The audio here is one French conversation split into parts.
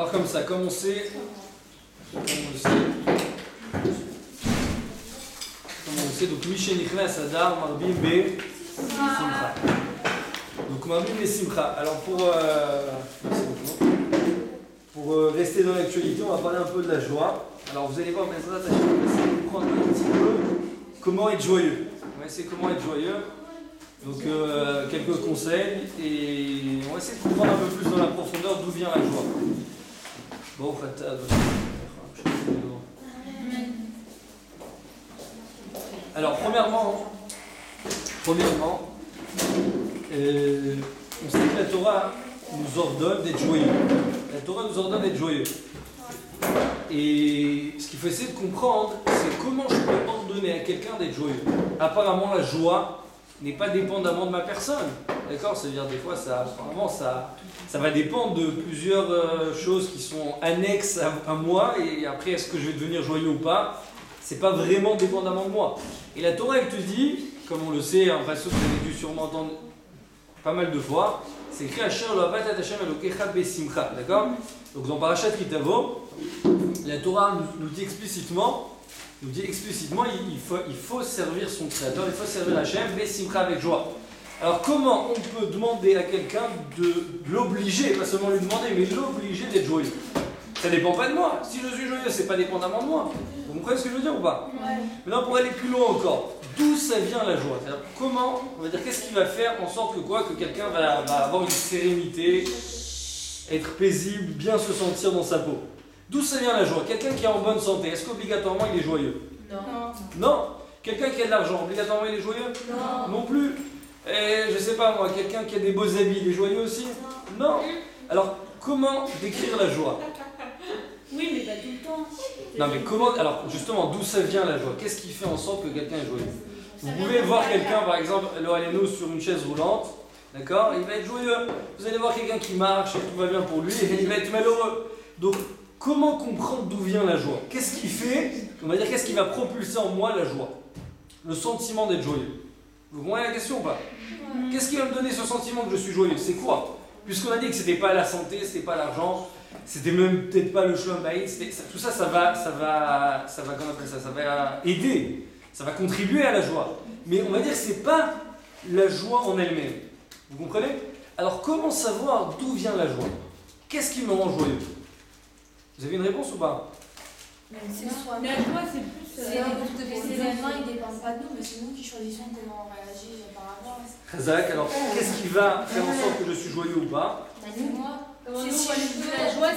Alors comme ça, comme on le sait, donc Mishe Nichnas Adar Marbim Be Simcha. Donc Marbim Be Simcha. Alors pour rester dans l'actualité, on va parler un peu de la joie. Alors vous allez voir, on va essayer de comprendre un petit peu comment être joyeux. On va essayer comment être joyeux. Donc quelques conseils et on va essayer de comprendre un peu plus dans la profondeur d'où vient la joie. Bon, alors premièrement, on sait que la Torah nous ordonne d'être joyeux. La Torah nous ordonne d'être joyeux. Et ce qu'il faut essayer de comprendre, c'est comment je peux ordonner à quelqu'un d'être joyeux. Apparemment, la joie n'est pas dépendamment de ma personne. D'accord ? C'est-à-dire, des fois, ça va dépendre de plusieurs choses qui sont annexes à moi. Et après, est-ce que je vais devenir joyeux ou pas ? C'est pas vraiment dépendamment de moi. Et la Torah, elle te dit, comme on le sait, un passage que vous avez dû sûrement entendre pas mal de fois, c'est écrit Asher lo avat Hashem Elokecha besimcha. D'accord ? Donc dans Parashat Ki Tavo, la Torah nous dit explicitement, il faut servir son Créateur, il faut servir Hashem besimcha, avec joie. Alors comment on peut demander à quelqu'un de l'obliger, pas seulement lui demander, mais l'obliger d'être joyeux ? Ça ne dépend pas de moi. Si je suis joyeux, c'est pas dépendamment de moi. Vous comprenez ce que je veux dire ou pas ? Ouais. Maintenant, pour aller plus loin encore, d'où ça vient la joie ? C'est-à-dire, comment, on va dire, qu'est-ce qui va faire en sorte que quelqu'un va avoir une sérénité, être paisible, bien se sentir dans sa peau ? D'où ça vient la joie ? Quelqu'un qui est en bonne santé, est-ce qu'obligatoirement il est joyeux ? Non. Quelqu'un qui a de l'argent, obligatoirement il est joyeux ? Non plus. Et je sais pas moi, quelqu'un qui a des beaux habits, il est joyeux aussi ? Non. Alors, comment décrire la joie ? Oui, mais pas tout le temps. Non, mais comment. Alors, justement, d'où ça vient la joie ? Qu'est-ce qui fait en sorte que quelqu'un est joyeux ? Vous pouvez voir quelqu'un, par exemple, nous sur une chaise roulante, d'accord ? Il va être joyeux. Vous allez voir quelqu'un qui marche et tout va bien pour lui, et il va être malheureux. Donc, comment comprendre d'où vient la joie ? Qu'est-ce qui fait, on va dire, qu'est-ce qui va propulser en moi la joie ? Le sentiment d'être joyeux. Vous comprenez la question ou pas ? Qu'est-ce qui va me donner ce sentiment que je suis joyeux ? C'est quoi ? Puisqu'on a dit que c'était pas la santé, c'était pas l'argent, c'était même peut-être pas le shalom bayit, tout ça, ça va aider, ça va contribuer à la joie. Mais on va dire que c'est pas la joie en elle-même. Vous comprenez ? Alors comment savoir d'où vient la joie ? Qu'est-ce qui me rend joyeux ? Vous avez une réponse ou pas ? La joie, c'est plus. Les événements, ils ne dépendent pas de nous, mais c'est nous qui choisissons comment on réagit par rapport à ça. Khazak, alors qu'est-ce qui va faire en sorte que je suis joyeux ou pas ? La joie,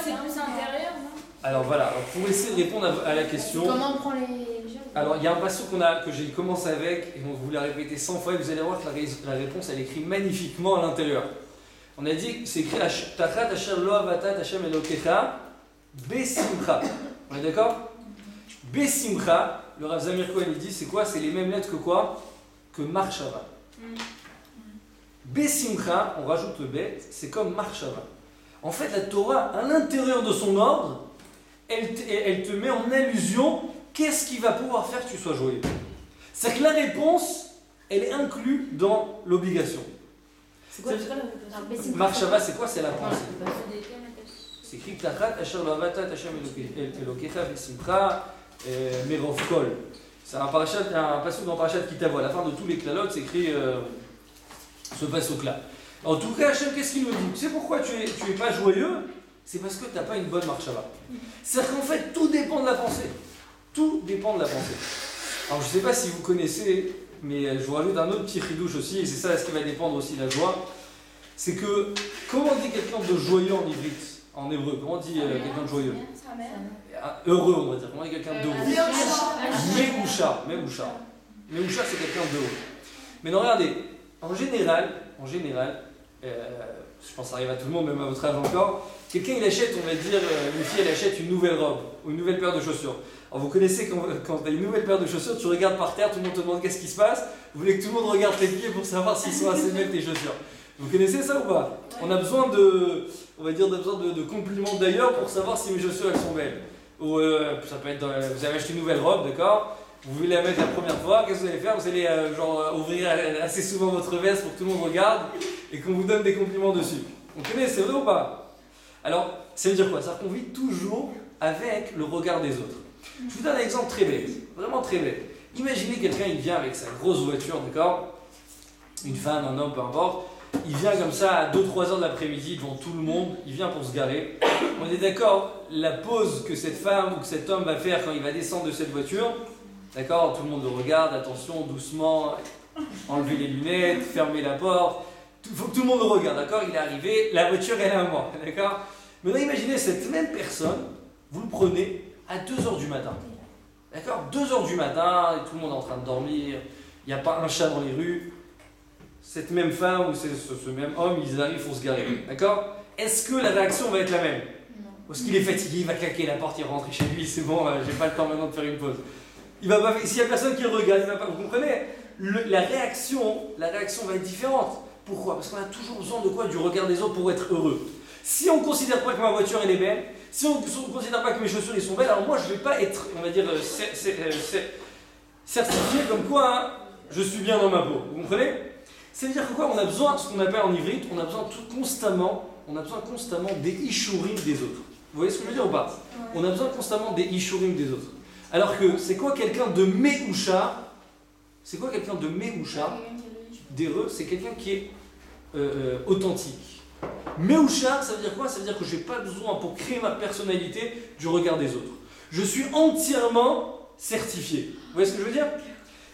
c'est plus intérieur, non ? Alors voilà, pour essayer de répondre à la question. Comment on prend les gens ? Alors il y a un passage que j'ai commencé avec, et on vous l'a répété 100 fois, et vous allez voir que la réponse elle est écrite magnifiquement à l'intérieur. On a dit, c'est écrit Tachat Asher Lo Avatat Hashem Elokecha Besimcha. On est d'accord ? Besimcha, le Rav Zamir Cohen il dit, c'est quoi ? C'est les mêmes lettres que quoi ? Que Marshava. Besimcha, on rajoute le bet, c'est comme Marshava. En fait, la Torah, à l'intérieur de son ordre, elle te met en allusion qu'est-ce qui va pouvoir faire que tu sois joyeux. C'est que la réponse, elle est inclue dans l'obligation. C'est quoi la Marshava, c'est quoi ? C'est la pensée. C'est écrit Tachat Asher Lo Avatat Hashem Elokecha Besimcha Merov Kol. C'est un passage dans Parashat Ki Tavo. À la fin de tous les klalotes, c'est écrit ce passage-là. En tout cas, Hashem, qu'est-ce qu'il nous dit ? Tu sais pourquoi tu es pas joyeux ? C'est parce que tu n'as pas une bonne marshava. C'est-à-dire qu'en fait, tout dépend de la pensée. Tout dépend de la pensée. Alors, je ne sais pas si vous connaissez, mais je vous rajoute un autre petit chidouche aussi, et c'est ça ce qui va dépendre aussi de la joie. C'est que, comment on dit quelqu'un de joyeux en ivrite ? En hébreu, comment on dit quelqu'un de joyeux ? Heureux, on va dire. Comment on dit quelqu'un d'heureux ? Meoucha. Meoucha, c'est quelqu'un d'heureux. Mais non, regardez, en général, je pense que ça arrive à tout le monde, même à votre âge encore, quelqu'un il achète, on va dire, une fille elle achète une nouvelle robe ou une nouvelle paire de chaussures. Alors vous connaissez quand tu as une nouvelle paire de chaussures, tu regardes par terre, tout le monde te demande qu'est-ce qui se passe, vous voulez que tout le monde regarde tes pieds pour savoir s'ils sont assez belles tes chaussures. Vous connaissez ça ou pas ? On a besoin de compliments d'ailleurs pour savoir si mes chaussures elles sont belles. Ou ça peut être, vous avez acheté une nouvelle robe, d'accord ? Vous voulez la mettre la première fois, qu'est-ce que vous allez faire ? Vous allez ouvrir assez souvent votre veste pour que tout le monde regarde et qu'on vous donne des compliments dessus. On connaît, c'est vrai ou pas ? Alors, ça veut dire quoi? Ça veut dire qu'on vit toujours avec le regard des autres. Je vous donne un exemple très bête, vraiment très bête. Imaginez quelqu'un, il vient avec sa grosse voiture, d'accord? Une femme, un homme, peu importe. Il vient comme ça à 2-3 heures de l'après-midi devant tout le monde, il vient pour se garer. On est d'accord, la pause que cette femme ou que cet homme va faire quand il va descendre de cette voiture, d'accord, tout le monde le regarde, attention, doucement, enlevez les lunettes, fermez la porte, il faut que tout le monde le regarde, d'accord? Il est arrivé, la voiture elle est à moi, d'accord? Maintenant imaginez cette même personne, vous le prenez à 2h du matin, d'accord? 2h du matin, tout le monde est en train de dormir, il n'y a pas un chat dans les rues. Cette même femme ou ce même homme, ils arrivent pour se garer, d'accord? Est-ce que la réaction va être la même? Non. Parce qu'il est fatigué, il va claquer la porte, il rentre chez lui, c'est bon, j'ai pas le temps maintenant de faire une pause. Il va pas, s'il y a personne qui le regarde, il va pas, vous comprenez? La réaction va être différente. Pourquoi? Parce qu'on a toujours besoin de quoi? Du regard des autres pour être heureux. Si on ne considère pas que ma voiture elle est belle, si on ne considère pas que mes chaussures ils sont belles, alors moi je ne vais pas être, on va dire, certifié comme quoi hein, je suis bien dans ma peau. Vous comprenez? Ça veut dire que quoi? On a besoin, ce qu'on appelle en ivrite, on a besoin constamment des ishurim des autres. Vous voyez ce que je veux dire ou pas? Ouais. On a besoin constamment des ishurim des autres. Alors que c'est quoi quelqu'un de méhouchar? C'est quoi quelqu'un de méhouchar? D'heureux, c'est quelqu'un qui est authentique. Méhouchar, ça veut dire quoi? Ça veut dire que je n'ai pas besoin pour créer ma personnalité du regard des autres. Je suis entièrement certifié. Vous voyez ce que je veux dire?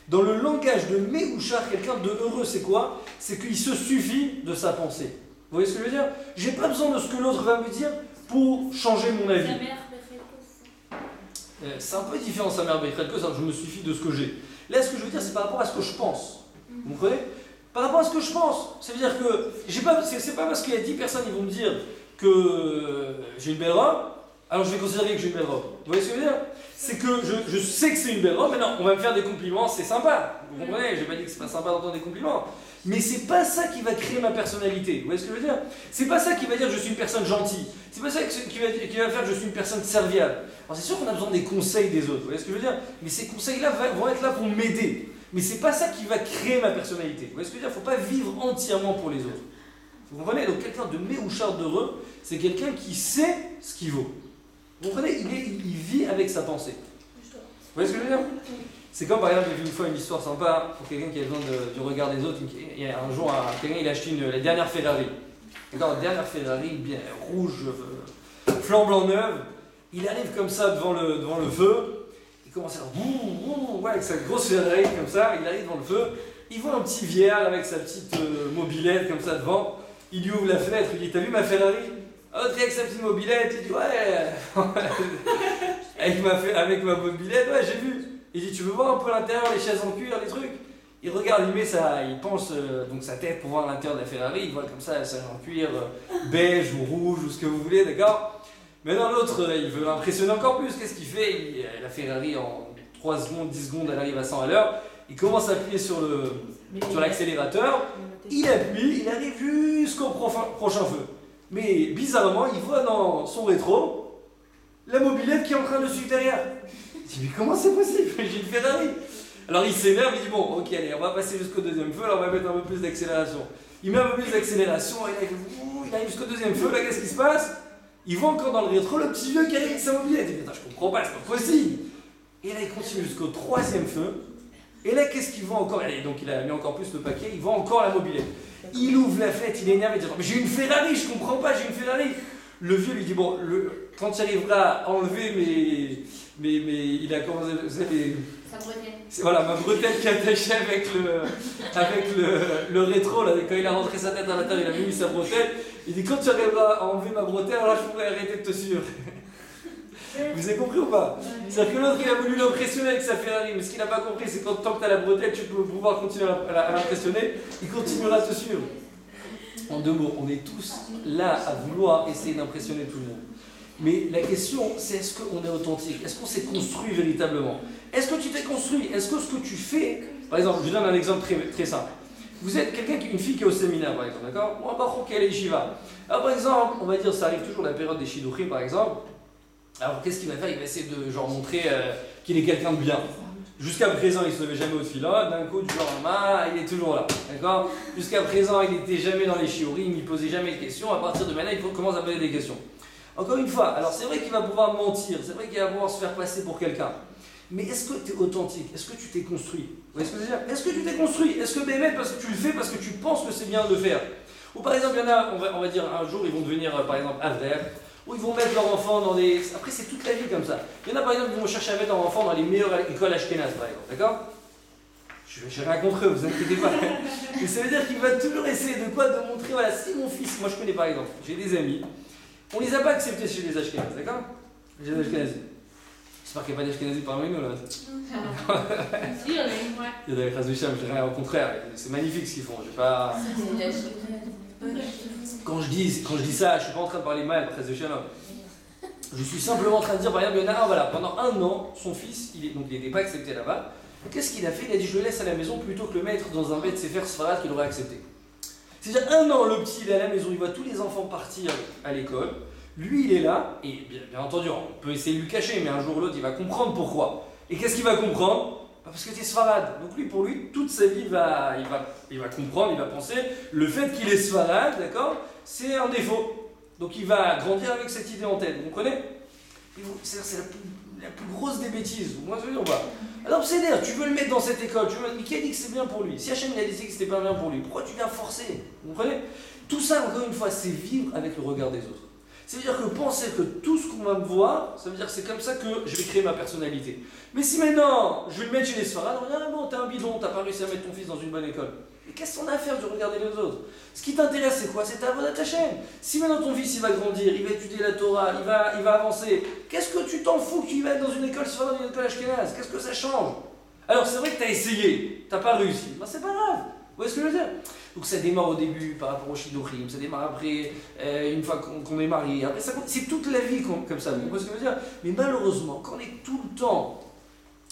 Dans le langage de méhouchar, quelqu'un de heureux, c'est quoi? C'est qu'il se suffit de sa pensée. Vous voyez ce que je veux dire? J'ai pas besoin de ce que l'autre va me dire pour changer mon avis. C'est un peu différent, sa mère Bechrelko, je me suffis de ce que j'ai. Là, ce que je veux dire, c'est par rapport à ce que je pense. Vous comprenez? Par rapport à ce que je pense. Ça veut dire que c'est pas parce qu'il y a 10 personnes qui vont me dire que j'ai une belle robe, alors je vais considérer que j'ai une belle robe. Vous voyez ce que je veux dire? C'est que je sais que c'est une belle robe, mais non, on va me faire des compliments, c'est sympa. Vous comprenez? J'ai pas dit que c'est pas sympa d'entendre des compliments. Mais c'est pas ça qui va créer ma personnalité. Vous voyez ce que je veux dire? C'est pas ça qui va dire que je suis une personne gentille. C'est pas ça qui va faire que je suis une personne serviable. Alors c'est sûr qu'on a besoin des conseils des autres. Vous voyez ce que je veux dire? Mais ces conseils-là vont être là pour m'aider. Mais c'est pas ça qui va créer ma personnalité. Vous voyez ce que je veux dire? Il ne faut pas vivre entièrement pour les autres. Vous comprenez? Donc quelqu'un de méhouchard d'heureux, c'est quelqu'un qui sait ce qu'il vaut. Vous comprenez? Il vit avec sa pensée. Vous voyez ce que je veux dire? C'est comme par exemple, j'ai vu une fois une histoire sympa pour quelqu'un qui a besoin du regard des autres. Il y a un jour, quelqu'un il a acheté la dernière Ferrari. D'accord, la dernière Ferrari, bien rouge, flambant neuve. Il arrive comme ça devant le feu. Il commence à dire ouais, avec sa grosse Ferrari comme ça. Il arrive devant le feu. Il voit un petit vieillard avec sa petite mobilette comme ça devant. Il lui ouvre la fenêtre. Il dit: t'as vu ma Ferrari? L'autre avec sa petite mobilette. Il dit: ouais. avec ma mobilette, ouais, j'ai vu. Il dit: tu veux voir un peu l'intérieur, les chaises en cuir, les trucs? Il regarde, il penche donc sa tête pour voir l'intérieur de la Ferrari. Il voit comme ça la chaise en cuir beige ou rouge ou ce que vous voulez, d'accord? Maintenant l'autre, il veut l'impressionner encore plus. Qu'est-ce qu'il fait? La Ferrari en 3 secondes, 10 secondes, elle arrive à 100 à l'heure. Il commence à appuyer sur l'accélérateur. Il appuie, il arrive jusqu'au prochain feu. Mais bizarrement, il voit dans son rétro la mobilette qui est en train de suivre derrière. Il dit: mais comment c'est possible? J'ai une Ferrari. Alors il s'énerve, il dit: bon, ok, allez, on va passer jusqu'au deuxième feu, alors on va mettre un peu plus d'accélération. Il met un peu plus d'accélération, il arrive jusqu'au deuxième feu, là qu'est-ce qui se passe? Il voit encore dans le rétro le petit vieux qui arrive avec sa mobilette. Il dit: attends, je comprends pas, c'est pas possible. Et là il continue jusqu'au 3e feu. Et là qu'est-ce qu'il voit encore? Allez, donc il a mis encore plus le paquet, il voit encore la mobilette. Il ouvre la fenêtre, il est énervé, il dit: mais j'ai une Ferrari, je comprends pas, j'ai une Ferrari. Le vieux lui dit: bon, quand il arrivera à enlever il a commencé, Sa bretelle. Voilà, ma bretelle qui est attachée avec le rétro, là, quand il a rentré sa tête à l'intérieur, il avait mis sa bretelle. Il dit: quand tu arriveras à enlever ma bretelle, alors là je pourrais arrêter de te suivre. Vous avez compris ou pas? C'est-à-dire que l'autre il a voulu l'impressionner avec sa Ferrari, mais ce qu'il n'a pas compris, c'est que tant que tu as la bretelle, tu peux pouvoir continuer à l'impressionner, il continuera à te suivre. En 2 mots, on est tous là à vouloir essayer d'impressionner tout le monde. Mais la question, c'est: est-ce qu'on est authentique? Est-ce qu'on s'est construit véritablement? Est-ce que tu t'es construit? Est-ce que ce que tu fais... Par exemple, je vous donne un exemple très, très simple. Vous êtes une fille qui est au séminaire, par exemple, d'accord? Ou un barouk qui est à l'Yeshiva. Alors, par exemple, on va dire, ça arrive toujours la période des shidduchim, par exemple. Alors, qu'est-ce qu'il va faire? Il va essayer de montrer qu'il est quelqu'un de bien. Jusqu'à présent, il ne se levait jamais au tefila, d'un coup, du jour au lendemain, il est toujours là. D'accord? Jusqu'à présent, il n'était jamais dans les shiurim, il ne posait jamais de questions. À partir de maintenant, il commence à poser des questions. Encore une fois, alors c'est vrai qu'il va pouvoir mentir, c'est vrai qu'il va pouvoir se faire passer pour quelqu'un. Mais est-ce que tu es authentique? Est-ce que tu t'es construit? Vous voyez ce que je veux dire? Est-ce que tu t'es construit? Est-ce que Bémet, parce que tu le fais parce que tu penses que c'est bien de le faire? Ou par exemple, il y en a, on va dire, un jour, ils vont devenir, par exemple, avrer, ou ils vont mettre leur enfant dans des... Après, c'est toute la vie comme ça. Il y en a, par exemple, qui vont chercher à mettre leur enfant dans les meilleures écoles ashkénazes, par exemple, d'accord? Je n'ai rien contre eux, vous inquiétez pas. Mais ça veut dire qu'il va toujours essayer de quoi? De montrer, voilà, si mon fils, moi je connais par exemple, j'ai des amis, on les a pas acceptés chez les ashkénazes, d'accord? J'ai des ashkénazes. J'espère qu'il n'y a pas d'ashkénazes parmi nous, là. Si, il y en a une, ouais. Il y a des Chas V'Shem, je dirais au contraire, c'est magnifique ce qu'ils font. J'ai pas... Quand je dis ça, je ne suis pas en train de parler mal, Chas V'Shem. Je suis simplement en train de dire, par exemple, il y en a un, voilà, pendant un an, son fils, il n'était pas accepté là-bas. Qu'est-ce qu'il a fait? Il a dit, je le laisse à la maison plutôt que le mettre dans un bête Sefer Sfarad qu'il aurait accepté. C'est-à-dire, un an, le petit, il est à la maison, il voit tous les enfants partir à l'école. Lui, il est là, et bien entendu, on peut essayer de lui cacher, mais un jour ou l'autre, il va comprendre pourquoi. Et qu'est-ce qu'il va comprendre? Parce que tu es Sfarad. Donc lui, pour lui, toute sa vie, il va comprendre, il va penser, le fait qu'il est Sfarad, d'accord, c'est un défaut. Donc il va grandir avec cette idée en tête, vous comprenez? C'est la plus grosse des bêtises, vous voyez ou pas? Alors c'est-à-dire, tu veux le mettre dans cette école, mais qui a dit que c'est bien pour lui? Si Hachem il a décidé que c'était pas bien pour lui, pourquoi tu viens forcer? Vous comprenez? Tout ça, encore une fois, c'est vivre avec le regard des autres. C'est-à-dire que penser que tout ce qu'on va me voir, ça veut dire que c'est comme ça que je vais créer ma personnalité. Mais si maintenant, je vais le mettre chez les Sfarad, on va dire, ah bon, t'es un bidon, t'as pas réussi à mettre ton fils dans une bonne école. Mais qu'est-ce qu'on a à faire de regarder les autres? Ce qui t'intéresse, c'est quoi? C'est ta voix Hachem. Si maintenant ton fils il va grandir, il va étudier la Torah, il va avancer, qu'est-ce que tu t'en fous qu'il va être dans une école Sfarad ou une école Ashkenaz? Qu'est-ce que ça change? Alors c'est vrai que t'as essayé, t'as pas réussi, ben c'est pas grave. Vous voyez ce que je veux dire? Donc ça démarre au début par rapport au Shidduchim, ça démarre après, une fois qu'on est marié, après ça, c'est toute la vie comme ça, vous voyez ce que je veux dire? Mais malheureusement, quand on est tout le temps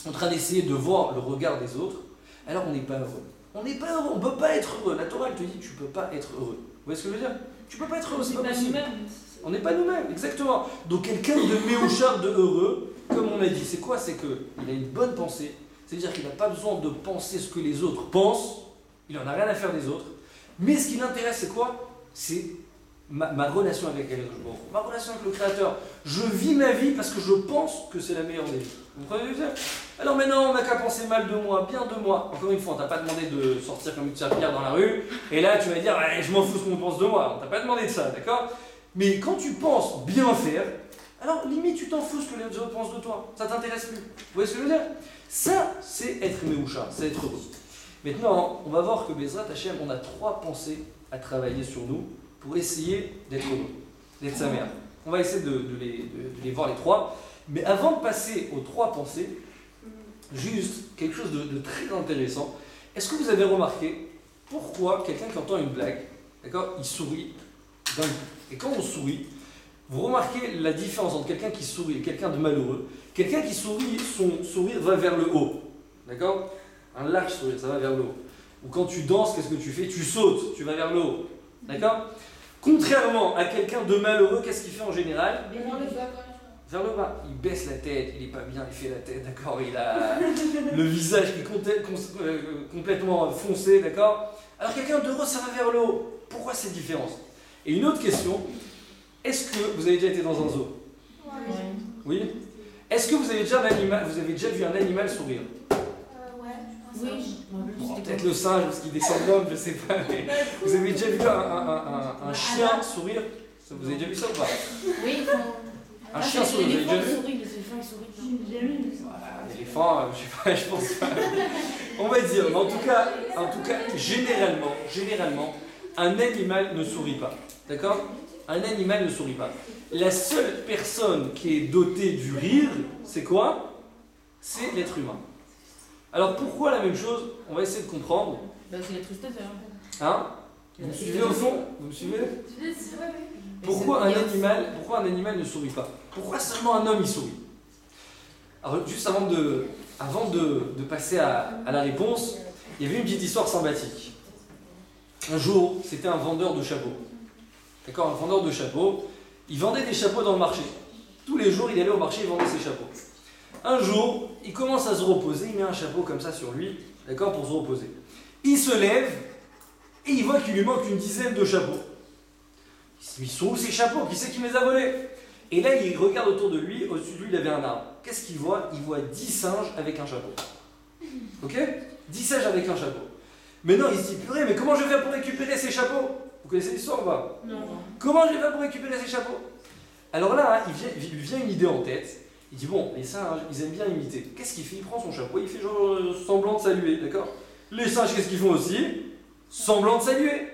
en train d'essayer de voir le regard des autres, alors on n'est pas heureux. On n'est pas heureux, on ne peut pas être heureux. La Torah elle te dit tu ne peux pas être heureux. Vous voyez ce que je veux dire? Tu ne peux pas être heureux, c'est pas possible. On n'est pas nous-mêmes, exactement. Donc quelqu'un de méouchard, de heureux, comme on a dit, c'est quoi? C'est qu'il a une bonne pensée, c'est-à-dire qu'il n'a pas besoin de penser ce que les autres pensent, il n'en a rien à faire des autres, mais ce qui l'intéresse c'est quoi? C'est ma relation avec elle, ma relation avec le Créateur. Je vis ma vie parce que je pense que c'est la meilleure des vies. Vous comprenez ce que je veux dire? Alors maintenant, on n'a qu'à penser mal de moi, bien de moi. Encore une fois, on t'a pas demandé de sortir comme une pierre dans la rue, et là tu vas dire, je m'en fous ce qu'on pense de moi. On t'a pas demandé de ça, d'accord? Mais quand tu penses bien faire, alors limite tu t'en fous ce que les autres pensent de toi. Ça t'intéresse plus. Vous voyez ce que je veux dire? Ça, c'est être méoucha, c'est être heureux. Maintenant, on va voir que Bezrat Hachem, on a 3 pensées à travailler sur nous pour essayer d'être heureux, d'être sa mère. On va essayer de les voir les 3. Mais avant de passer aux 3 pensées, juste quelque chose de très intéressant. Est-ce que vous avez remarqué pourquoi quelqu'un qui entend une blague, d'accord, il sourit d'un coup? Et quand on sourit, vous remarquez la différence entre quelqu'un qui sourit et quelqu'un de malheureux. Quelqu'un qui sourit, son sourire va vers le haut, d'accord? Un large sourire, ça va vers le haut. Ou quand tu danses, qu'est-ce que tu fais? Tu sautes, tu vas vers le haut, d'accord? Contrairement à quelqu'un de malheureux, qu'est-ce qu'il fait en général? Vers le bas. Il baisse la tête, il n'est pas bien, il fait la tête, d'accord? Il a le visage qui est complètement foncé, d'accord? Alors quelqu'un d'heureux, ça va vers le haut. Pourquoi cette différence? Et une autre question, est-ce que vous avez déjà été dans un zoo? Oui. Est-ce que vous avez déjà vu un animal sourire? Oui. Bon, peut-être le singe parce qu'il descend de l'homme, je sais pas. Mais vous avez déjà vu un chien sourire? Vous avez déjà vu ça ou pas? Oui. Un chien sourire, vous avez déjà vu? Un éléphant, je sais pas, je pense pas. On va dire, mais en tout cas, généralement, un animal ne sourit pas. D'accord? Un animal ne sourit pas. La seule personne qui est dotée du rire, c'est quoi? C'est l'être humain. Alors pourquoi la même chose? On va essayer de comprendre. C'est la tristesse. Hein? Vous me suivez au fond? Vous me suivez? Pourquoi un animal ne sourit pas? Pourquoi seulement un homme y sourit? Alors juste avant de passer à la réponse, il y avait une petite histoire sympathique. Un jour, c'était un vendeur de chapeaux. D'accord? Un vendeur de chapeaux. Il vendait des chapeaux dans le marché. Tous les jours, il allait au marché et vendait ses chapeaux. un jour, il commence à se reposer, il met un chapeau comme ça sur lui, d'accord, pour se reposer. Il se lève et il voit qu'il lui manque une dizaine de chapeaux. Ils sont où ces chapeaux? Qui c'est qui me les a volés? Et là, il regarde autour de lui, au-dessus de lui, il avait un arbre. Qu'est-ce qu'il voit? Il voit 10 singes avec un chapeau. Ok? 10 singes avec un chapeau. Maintenant, il se dit, purée, mais comment je vais faire pour récupérer ces chapeaux? Vous connaissez l'histoire ou pas? Non. Comment je vais faire pour récupérer ces chapeaux? Alors là, il lui vient une idée en tête. Il dit, bon, les singes, ils aiment bien imiter. Qu'est-ce qu'il fait? Il prend son chapeau, il fait genre semblant de saluer, d'accord? Les singes, qu'est-ce qu'ils font aussi? Semblant de saluer.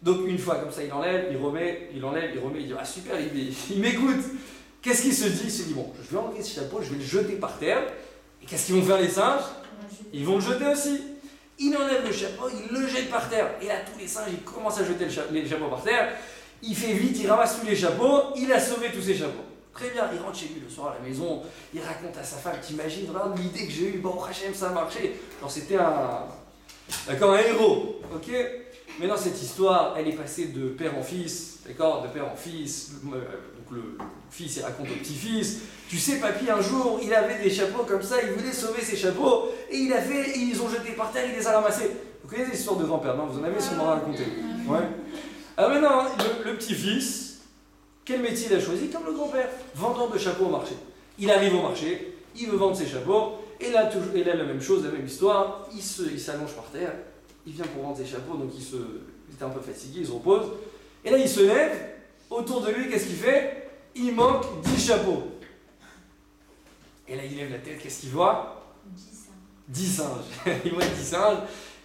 Donc une fois comme ça, il enlève, il remet, il enlève, il remet, il dit, ah super, il m'écoute. Qu'est-ce qu'il se dit? Il se dit, bon, je vais enlever ce chapeau, je vais le jeter par terre. Et qu'est-ce qu'ils vont faire les singes? Ils vont le jeter aussi. Il enlève le chapeau, il le jette par terre. Et là, tous les singes, ils commencent à jeter les chapeaux par terre. Il fait vite, il ramasse tous les chapeaux, il a sauvé tous ses chapeaux. Très bien, il rentre chez lui le soir à la maison, il raconte à sa femme, t'imagines, regarde l'idée que j'ai eue, bon, Hachem, ça a marché. Genre, c'était un héros, ok? Maintenant, cette histoire, elle est passée de père en fils, d'accord? De père en fils. Donc, le fils, il raconte au petit-fils. Tu sais, papy, un jour, il avait des chapeaux comme ça, il voulait sauver ses chapeaux, et ils ont jeté par terre, il les a ramassés. Vous connaissez l'histoire de grand-père, non? Vous en avez sûrement raconté. Ouais. Alors maintenant, le petit-fils, quel métier il a choisi? Comme le grand-père, vendeur de chapeaux au marché. Il arrive au marché, il veut vendre ses chapeaux, et là, la même chose, la même histoire, il s'allonge par terre, il vient pour vendre ses chapeaux, donc il était un peu fatigué, il se repose, et là il se lève, autour de lui, qu'est-ce qu'il fait? Il manque 10 chapeaux. Et là il lève la tête, qu'est-ce qu'il voit? 10 singes. Il voit 10 singes.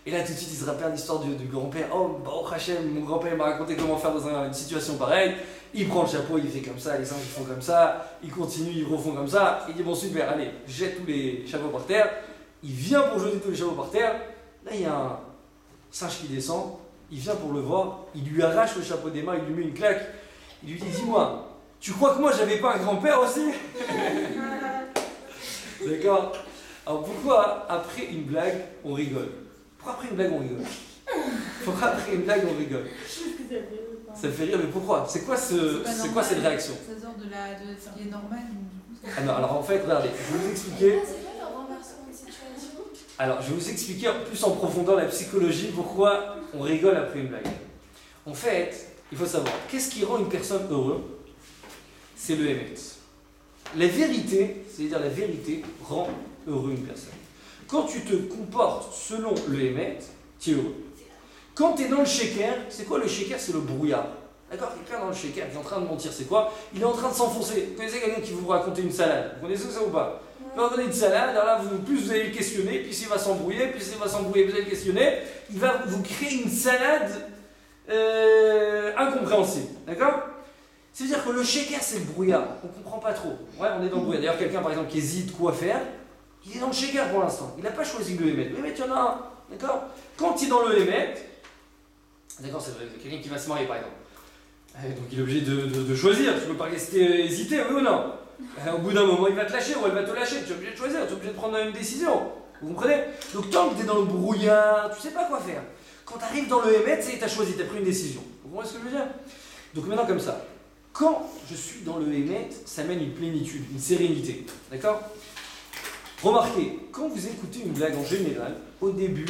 Et là, tout de suite, il se rappelle l'histoire du grand-père. Oh, bah, Hachem, mon grand-père m'a raconté comment faire dans une situation pareille. Il prend le chapeau, il fait comme ça, les singes ils font comme ça, ils continuent, ils refont comme ça. Il dit, bon, super, allez, jette tous les chapeaux par terre. Il vient pour jeter tous les chapeaux par terre. Là, il y a un singe qui descend, il vient pour le voir, il lui arrache le chapeau des mains, il lui met une claque. Il lui dit, dis-moi, tu crois que moi, j'avais pas un grand-père aussi? D'accord? Alors pourquoi, après une blague, on rigole? Pourquoi après une blague on rigole? Pourquoi après une blague on rigole? Ça fait rire, mais pourquoi? C'est quoi cette réaction? Ça sort de ce qui est normal. Ah non, alors en fait, regardez, je vais vous expliquer. C'est quoi le renversement de situation? Alors, je vais vous expliquer plus en profondeur la psychologie, pourquoi on rigole après une blague. En fait, il faut savoir, qu'est-ce qui rend une personne heureuse? C'est le émet. La vérité, c'est-à-dire la vérité, rend heureux une personne. Quand tu te comportes selon le émet, tu es heureux. Quand tu es dans le shaker, c'est quoi le shaker? C'est le brouillard. D'accord? Quelqu'un dans le shaker qui est en train de mentir, c'est quoi? Il est en train de s'enfoncer. Vous connaissez quelqu'un qui vous raconte une salade? Vous connaissez ça ou pas? Il va vous donner une salade, alors là, plus vous allez le questionner, plus il va s'embrouiller, plus il va s'embrouiller, vous allez le questionner, il va vous créer une salade incompréhensible. D'accord? C'est-à-dire que le shaker, c'est le brouillard. On ne comprend pas trop. Ouais, on est dans le brouillard. D'ailleurs, quelqu'un, par exemple, qui hésite quoi faire, il est dans le shaker pour l'instant. Il n'a pas choisi le émet. Le émet, il y en a un. D'accord? Quand il est dans le émet, d'accord, c'est quelqu'un qui va se marier, par exemple. Donc il est obligé de choisir. Tu ne peux pas rester hésiter, oui ou non? Au bout d'un moment, il va te lâcher ou elle va te lâcher. Tu es obligé de choisir, tu es obligé de prendre une décision. Vous comprenez? Donc tant que tu es dans le brouillard, tu ne sais pas quoi faire. Quand tu arrives dans le émet, tu as choisi, tu as pris une décision. Vous comprenez ce que je veux dire? Donc maintenant, comme ça. Quand je suis dans le émet, ça mène une plénitude, une sérénité. D'accord? Remarquez, quand vous écoutez une blague en général, au début,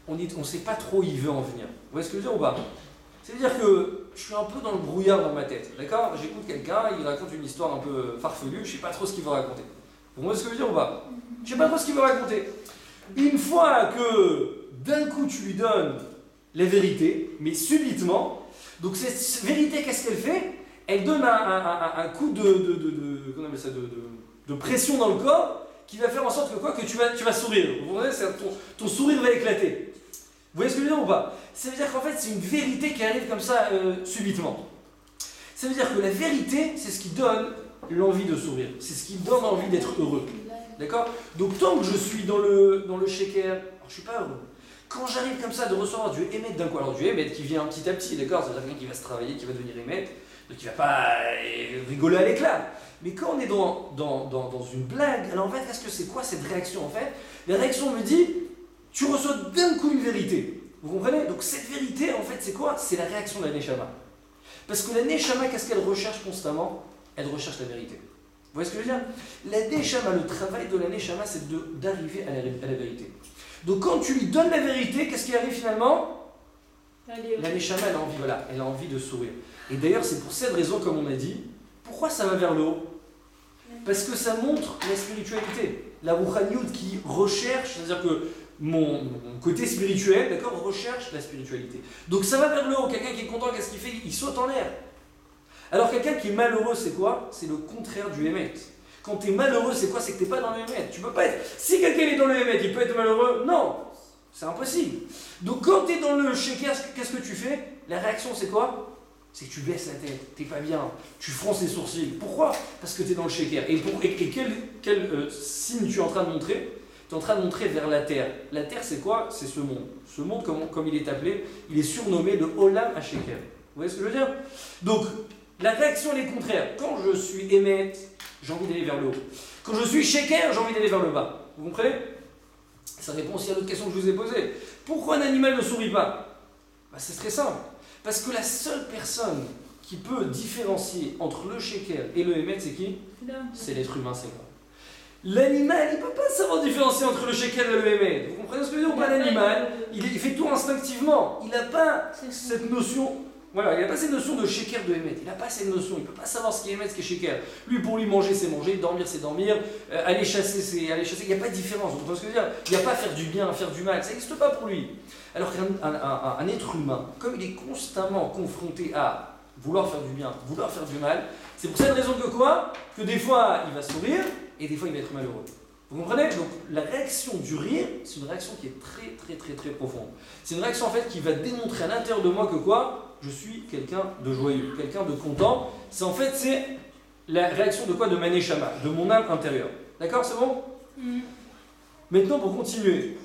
on ne sait pas trop où il veut en venir. Vous voyez ce que je veux dire ou pas? C'est-à-dire que je suis un peu dans le brouillard dans ma tête. D'accord? J'écoute quelqu'un, il raconte une histoire un peu farfelue, je ne sais pas trop ce qu'il veut raconter. Vous voyez ce que je veux dire ou pas? Je ne sais pas trop ce qu'il veut raconter. Une fois que d'un coup tu lui donnes la vérité, mais subitement, donc cette vérité, qu'est-ce qu'elle fait? Elle donne un coup qu'on appelle ça, de pression dans le corps qui va faire en sorte que quoi? Que tu vas sourire. Vous voyez, ton sourire va éclater. Vous voyez ce que je veux dire ou pas? Ça veut dire qu'en fait, c'est une vérité qui arrive comme ça subitement. Ça veut dire que la vérité, c'est ce qui donne l'envie de sourire. C'est ce qui donne envie d'être heureux. D'accord? Donc tant que je suis dans le shaker, alors, je ne suis pas heureux. Quand j'arrive comme ça de recevoir du émet d'un coup, alors du émet qui vient petit à petit, d'accord? C'est-à-dire quelqu'un qui va se travailler, qui va devenir émet, donc il ne va pas rigoler à l'éclat. Mais quand on est dans une blague, alors en fait, qu'est-ce que c'est quoi cette réaction en fait? La réaction me dit, tu reçois d'un coup une vérité. Vous comprenez? Donc cette vérité, en fait, c'est quoi? C'est la réaction de la Neshama. Parce que la Neshama, qu'est-ce qu'elle recherche constamment? Elle recherche la vérité. voyez ce que je veux dire? La Neshama, le travail de la Neshama, c'est d'arriver à la vérité. Donc quand tu lui donnes la vérité, qu'est-ce qui arrive finalement? La Neshama, elle a envie de sourire. Et d'ailleurs, c'est pour cette raison, comme on a dit, pourquoi ça va vers le haut? Parce que ça montre la spiritualité. La Rouhaniout qui recherche, c'est-à-dire que mon côté spirituel, d'accord, recherche la spiritualité. Donc ça va vers le haut. Quelqu'un qui est content, qu'est-ce qu'il fait? Il saute en l'air. Alors quelqu'un qui est malheureux, c'est quoi? C'est le contraire du Hémet. Quand tu es malheureux, c'est quoi? C'est que tu n'es pas dans le Hémet. Tu peux pas être... Si quelqu'un est dans le Hémet, il peut être malheureux? Non, c'est impossible. Donc quand tu es dans le Sheker, qu'est-ce que tu fais? La réaction, c'est quoi? C'est que tu baisses la tête, t'es pas bien, tu fronces les sourcils. Pourquoi? Parce que tu es dans le Sheker. Et quel signe tu es en train de montrer? Tu es en train de montrer vers la terre. La terre, c'est quoi? C'est ce monde. Ce monde, comme il est appelé, il est surnommé le Olam HaSheker. Vous voyez ce que je veux dire? Donc, la réaction, elle est contraire. Quand je suis Hémet, j'ai envie d'aller vers le haut. Quand je suis Sheker, j'ai envie d'aller vers le bas. Vous comprenez? Ça répond aussi à l'autre question que je vous ai posée. Pourquoi un animal ne sourit pas? C'est très simple. Parce que la seule personne qui peut différencier entre le Sheker et le Hémet, c'est qui? C'est l'être humain, c'est moi. L'animal, il ne peut pas savoir différencier entre le Sheker et le Hémet. Vous comprenez ce que je veux dire? L'animal, il fait tout instinctivement. Il n'a pas cette notion... Voilà, il n'a pas cette notion de Sheker, de Hémet. Il n'a pas cette notion. Il ne peut pas savoir ce qui est Hémet, ce qui est Sheker. Lui, pour lui, manger, c'est manger. Dormir, c'est dormir. Aller chasser, c'est aller chasser. Il n'y a pas de différence. Vous comprenez ce que je veux dire? Il n'y a pas faire du bien, faire du mal. Ça n'existe pas pour lui. Alors qu'un être humain, comme il est constamment confronté à vouloir faire du bien, vouloir faire du mal, c'est pour cette raison que quoi? Que des fois, il va sourire et des fois, il va être malheureux. Vous comprenez? Donc, la réaction du rire, c'est une réaction qui est très, très, très, très profonde. C'est une réaction, en fait, qui va démontrer à l'intérieur de moi que quoi? Je suis quelqu'un de joyeux, quelqu'un de content. C'est la réaction de quoi? De ma neshama, de mon âme intérieure. D'accord? C'est bon? Maintenant, pour continuer,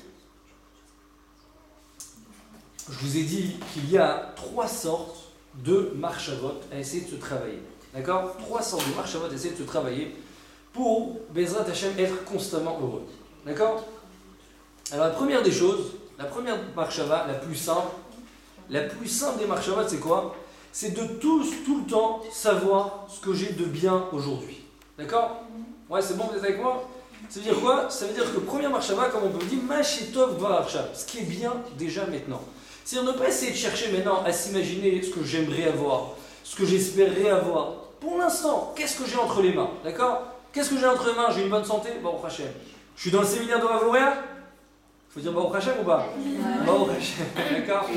je vous ai dit qu'il y a 3 sortes de marchavot à essayer de se travailler. D'accord? 3 sortes de marchavot à essayer de se travailler pour, Bezrat Hashem, être constamment heureux. D'accord? Alors la première des choses, la première marchava, la plus simple des marchavot, c'est quoi? C'est de tout le temps savoir ce que j'ai de bien aujourd'hui. D'accord? Ouais, c'est bon, vous êtes avec moi? Ça veut dire quoi? Ça veut dire que première marchava, comme on peut dire, Machetov Dvararchav, ce qui est bien déjà maintenant. C'est-à-dire ne pas essayer de chercher maintenant à s'imaginer ce que j'aimerais avoir, ce que j'espérerais avoir. Pour l'instant, qu'est-ce que j'ai entre les mains? D'accord? Qu'est-ce que j'ai entre les mains? J'ai une bonne santé? Baruch Hashem. Je suis dans le séminaire de Rav Luria? Il faut dire Baruch Hashem ou pas? Baruch Hashem, d'accord?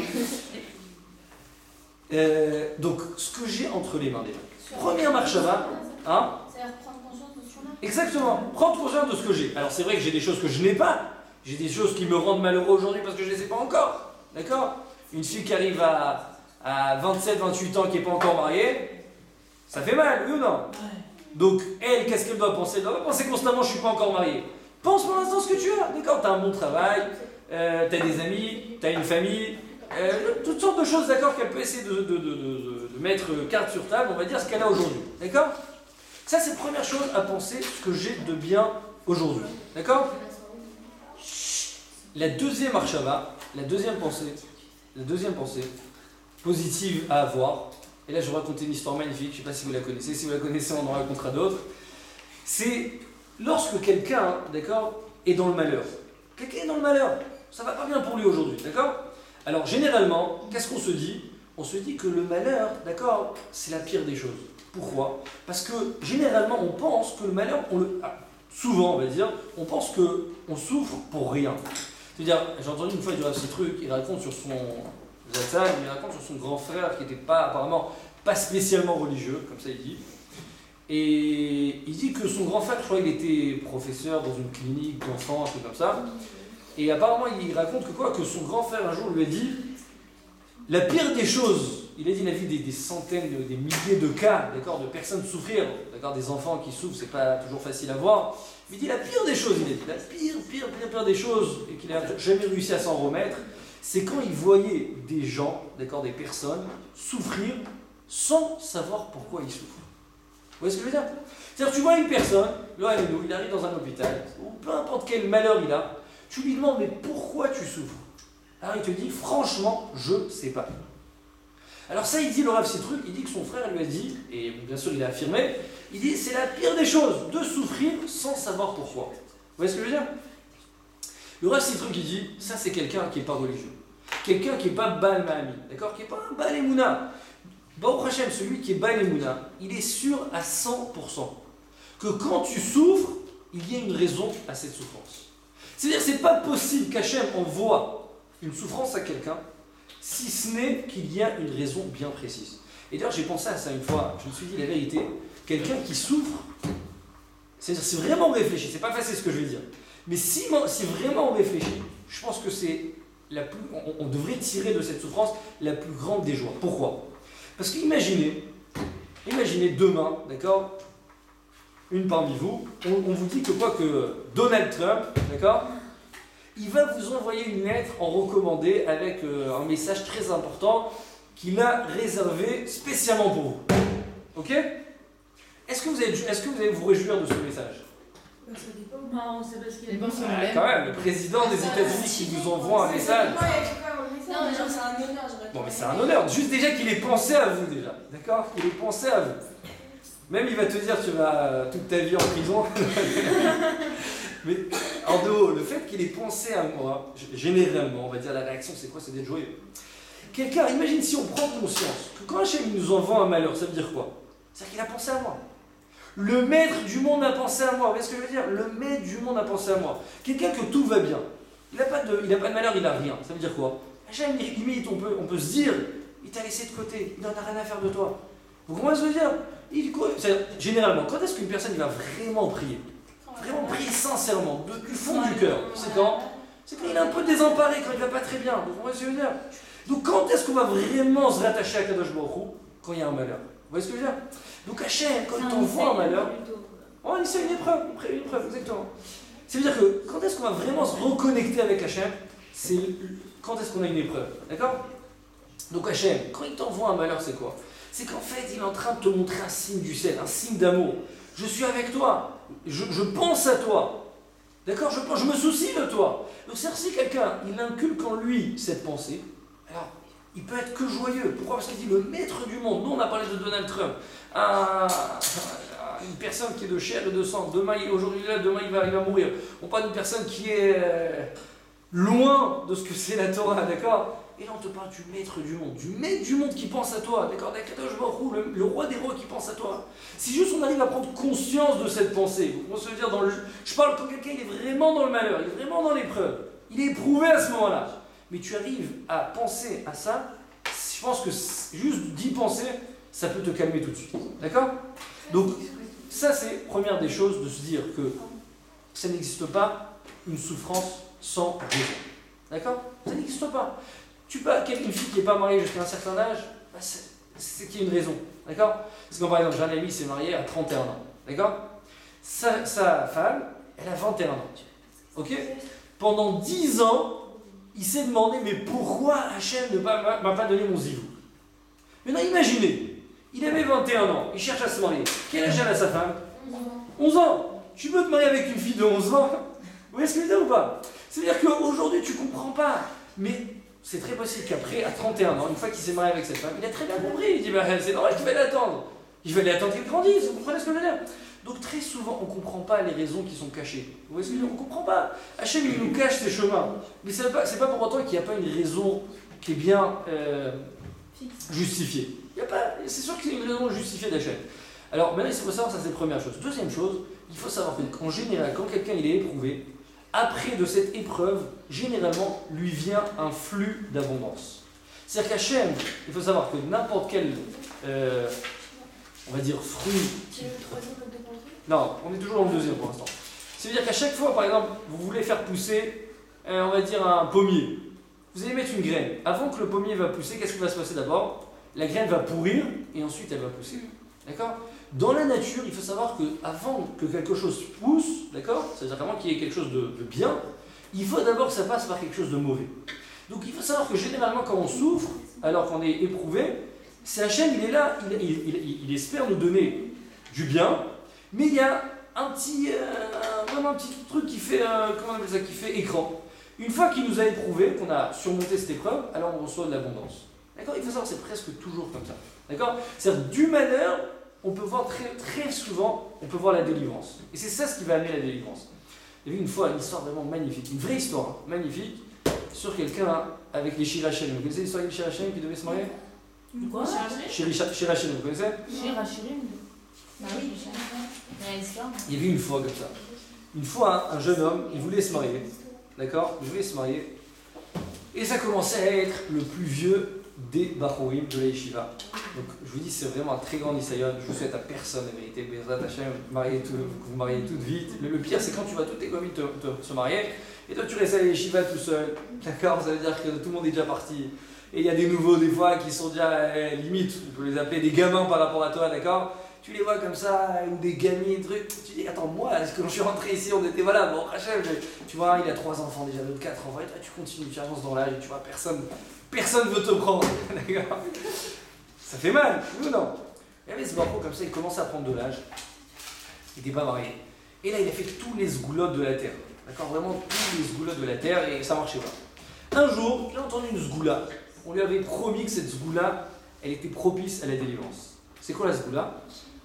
Donc, ce que j'ai entre les mains déjà. Première marchava, hein? C'est-à-dire prendre conscience de ce qu'on a. Exactement, prendre conscience de ce que j'ai. Alors c'est vrai que j'ai des choses que je n'ai pas. J'ai des choses qui me rendent malheureux aujourd'hui parce que je ne les ai pas encore. D'accord? Une fille qui arrive à 27, 28 ans qui n'est pas encore mariée, ça fait mal, oui ou non? Donc, elle, qu'est-ce qu'elle doit penser? Elle doit pas penser constamment, je ne suis pas encore marié. Pense pour l'instant ce que tu as. D'accord? Tu as un bon travail, tu as des amis, tu as une famille, toutes sortes de choses, d'accord, qu'elle peut essayer de mettre carte sur table, on va dire ce qu'elle a aujourd'hui. D'accord? Ça, c'est la première chose à penser, ce que j'ai de bien aujourd'hui. D'accord? La deuxième marchava, la deuxième pensée positive à avoir, et là je vais raconter une histoire magnifique, je ne sais pas si vous la connaissez, si vous la connaissez on en racontera d'autres, c'est lorsque quelqu'un, d'accord, est dans le malheur. Quelqu'un est dans le malheur, ça ne va pas bien pour lui aujourd'hui, d'accord? Alors généralement, qu'est-ce qu'on se dit? On se dit que le malheur, d'accord, c'est la pire des choses. Pourquoi? Parce que généralement on pense que le malheur, souvent on va dire, on pense qu'on souffre pour rien. C'est-à-dire, j'ai entendu une fois, il dit ce truc, il raconte sur son grand frère qui n'était apparemment pas spécialement religieux, comme ça il dit. Et il dit que son grand frère, je crois qu'il était professeur dans une clinique d'enfants, un truc comme ça. Et apparemment, il raconte que son grand frère un jour lui a dit la pire des choses, il a dit, il a vu des centaines, des milliers de cas, d'accord, de personnes souffrir, d'accord, des enfants qui souffrent, c'est pas toujours facile à voir. Il dit la pire des choses, il a dit, la pire des choses, et qu'il n'a jamais réussi à s'en remettre, c'est quand il voyait des gens, d'accord, des personnes, souffrir sans savoir pourquoi ils souffrent. Vous voyez ce que je veux dire? C'est-à-dire, tu vois une personne, là, il arrive dans un hôpital, ou peu importe quel malheur il a, tu lui demandes, mais pourquoi tu souffres? Alors il te dit, franchement, je ne sais pas. Alors ça, il dit, le Rav Sitruk, il dit que son frère lui a dit, et bien sûr il a affirmé, il dit c'est la pire des choses de souffrir sans savoir pourquoi. Vous voyez ce que je veux dire? Le Rav Sitruk, il dit, ça c'est quelqu'un qui n'est pas religieux. Quelqu'un qui n'est pas Baal Ma'ami, d'accord? Qui n'est pas un Baal Emouna. Baruch Hashem, celui qui est Baal Emouna, il est sûr à 100% que quand tu souffres, il y a une raison à cette souffrance. C'est-à-dire, c'est pas possible qu'Hachem envoie une souffrance à quelqu'un si ce n'est qu'il y a une raison bien précise. Et d'ailleurs, j'ai pensé à ça une fois, je me suis dit la vérité, quelqu'un qui souffre, c'est-à-dire, si vraiment on réfléchit, c'est pas facile ce que je vais dire, mais si vraiment on réfléchit, je pense que c'est on devrait tirer de cette souffrance la plus grande des joies. Pourquoi? Parce qu'imaginez demain, d'accord, une parmi vous, on vous dit que Donald Trump, d'accord, il va vous envoyer une lettre en recommandé avec un message très important qu'il a réservé spécialement pour vous. Ok? Est-ce que vous allez vous réjouir de ce message? Non, c'est parce qu'il y a Les gens sont Quand même, le président des États-Unis qui vous envoie un message. Non, mais genre, c'est un honneur. Bon, mais c'est un honneur. Juste déjà qu'il ait pensé à vous, déjà. D'accord? Qu'il ait pensé à vous. Même il va te dire tu vas toute ta vie en prison. Mais en dehors, le fait qu'il ait pensé à moi, généralement, on va dire la réaction c'est quoi? C'est d'être joyeux. Quelqu'un, imagine si on prend conscience que quand Hachem nous envoie un malheur, ça veut dire quoi? C'est-à-dire qu'il a pensé à moi. Le maître du monde a pensé à moi. Vous voyez ce que je veux dire? Le maître du monde a pensé à moi. Quelqu'un que tout va bien. Il n'a pas de malheur, il n'a rien. Ça veut dire quoi? Hachem, limite, on peut se dire, il t'a laissé de côté, il n'en a rien à faire de toi. Vous comprenez ce que je veux dire? Généralement, quand est-ce qu'une personne va vraiment prier? Vraiment prier sincèrement, du fond du cœur. C'est quand? C'est quand il est un peu désemparé, quand il ne va pas très bien. Vous comprenez ce que je veux dire? Donc quand est-ce qu'on va vraiment se rattacher à Kadosh Baruch Hu? Quand il y a un malheur. Vous voyez ce que je veux dire? Donc Hachem, quand il t'envoie un malheur, oh, c'est une épreuve, exactement. Ça veut dire que quand est-ce qu'on va vraiment se reconnecter avec Hachem? C'est quand est-ce qu'on a une épreuve. D'accord? Donc Hachem, quand il t'envoie un malheur, c'est quoi? C'est qu'en fait, il est en train de te montrer un signe du ciel, un signe d'amour. Je suis avec toi, je pense à toi. D'accord? Je me soucie de toi. Donc c'est-à-dire si quelqu'un, il inculque en lui cette pensée, alors il peut être que joyeux. Pourquoi? Parce qu'il dit le maître du monde. Nous, on a parlé de Donald Trump. Une personne qui est de chair et de sang. Demain, aujourd'hui là, demain il va mourir. On parle d'une personne qui est loin de ce que c'est la Torah, d'accord? Et là, on te parle du maître du monde qui pense à toi, d'accord? D'Akadosh Baruch Hu, le roi des rois qui pense à toi. Si juste on arrive à prendre conscience de cette pensée, on se dire je parle quand quelqu'un il est vraiment dans le malheur, il est vraiment dans l'épreuve, il est éprouvé à ce moment-là. Mais tu arrives à penser à ça, je pense que juste d'y penser, ça peut te calmer tout de suite. D'accord? Donc, ça c'est première des choses, de se dire que ça n'existe pas une souffrance sans raison. D'accord? Ça n'existe pas. Une fille qui n'est pas mariée jusqu'à un certain âge, bah c'est qu'il y a une raison. D'accord? Parce que par exemple, j'ai un ami qui s'est marié à 31 ans. D'accord? Sa femme, elle a 21 ans. Ok? Pendant 10 ans, il s'est demandé, mais pourquoi Hachem ne m'a pas donné mon zivou? Maintenant, imaginez, il avait 21 ans, il cherche à se marier. Quel âge elle a sa femme? 11 ans. Tu peux te marier avec une fille de 11 ans? Vous voyez ce que je veux dire ou pas? C'est-à-dire qu'aujourd'hui, tu ne comprends pas. Mais c'est très possible qu'après, à 31 ans, une fois qu'il s'est marié avec cette femme, il a très bien compris. Il dit, bah, c'est normal qu'il va l'attendre. Il va l'attendre qu'il grandisse. Vous comprenez ce que je veux dire? Donc très souvent, on ne comprend pas les raisons qui sont cachées. Vous voyez ce que je veux dire? On ne comprend pas. Hachem, il nous cache ses chemins. Mais ce n'est pas pour autant qu'il n'y a pas une raison qui est bien justifiée. C'est sûr qu'il y a une raison justifiée d'Hachem. Alors maintenant, il faut savoir, ça c'est la première chose. Deuxième chose, il faut savoir qu'en général, quand quelqu'un il est éprouvé, après de cette épreuve, généralement, lui vient un flux d'abondance. C'est-à-dire qu'Hachem, il faut savoir que n'importe quel, on va dire, fruit... C'est le troisième mode de pensée? Non, on est toujours dans le deuxième pour l'instant. C'est-à-dire qu'à chaque fois, par exemple, vous voulez faire pousser, on va dire, un pommier. Vous allez mettre une graine. Avant que le pommier va pousser, qu'est-ce qui va se passer d'abord? La graine va pourrir et ensuite elle va pousser. D'accord? Dans la nature, il faut savoir qu'avant que quelque chose pousse, d'accord, c'est-à-dire vraiment qu'il y ait quelque chose de bien, il faut d'abord que ça passe par quelque chose de mauvais. Donc il faut savoir que généralement quand on souffre, alors qu'on est éprouvé, c'est Hachem, il est là, il espère nous donner du bien, mais il y a un petit truc qui fait, comment on appelle ça, qui fait écran. Une fois qu'il nous a éprouvé, qu'on a surmonté cette épreuve, alors on reçoit de l'abondance. D'accord? Il faut savoir, c'est presque toujours comme ça. D'accord? C'est-à-dire, du malheur, on peut voir très souvent, on peut voir la délivrance. Et c'est ça ce qui va amener la délivrance. Il y a eu une fois une histoire vraiment magnifique, une vraie histoire, hein, magnifique, sur quelqu'un avec les Shirachirim. Vous connaissez l'histoire des Shirachirim qui devaient se marier? Quoi? Shirachirim, vous connaissez? Shirachirim. Bah oui, il y a l'histoire. Il y avait une fois comme ça. Une fois, un jeune homme, il voulait se marier. D'accord? Il voulait se marier. Et ça commençait à être le plus vieux des Bachorim de la Yeshiva. Donc je vous dis, c'est vraiment un très grand nisayon. Je vous souhaite à personne la vérité. Bezrat Hashem, vous mariez toute vite. Le pire, c'est quand tu vois tous tes commis se marier, et toi tu restes à la Yeshiva tout seul. D'accord? Ça veut dire que tout le monde est déjà parti. Et il y a des nouveaux, des fois, qui sont déjà limite, on peut les appeler des gamins par rapport à toi, d'accord? Tu les vois comme ça, ou des gamins, trucs. Tu dis, attends, moi, est-ce que quand je suis rentré ici, on était, voilà, bon, Rachel, tu vois, il a 3 enfants déjà, l'autre 4 enfants, et toi, tu continues, tu avances dans l'âge, et tu vois, personne veut te prendre, d'accord? Ça fait mal, oui ou non? Il y avait ce barreau comme ça, il commençait à prendre de l'âge, il n'était pas marié. Et là, il a fait tous les sgoulottes de la terre, d'accord? Vraiment tous les sgoulottes de la terre, et ça marchait pas. Un jour, il a entendu une sgoula. On lui avait promis que cette sgoula, elle était propice à la délivrance. C'est quoi la sgoula?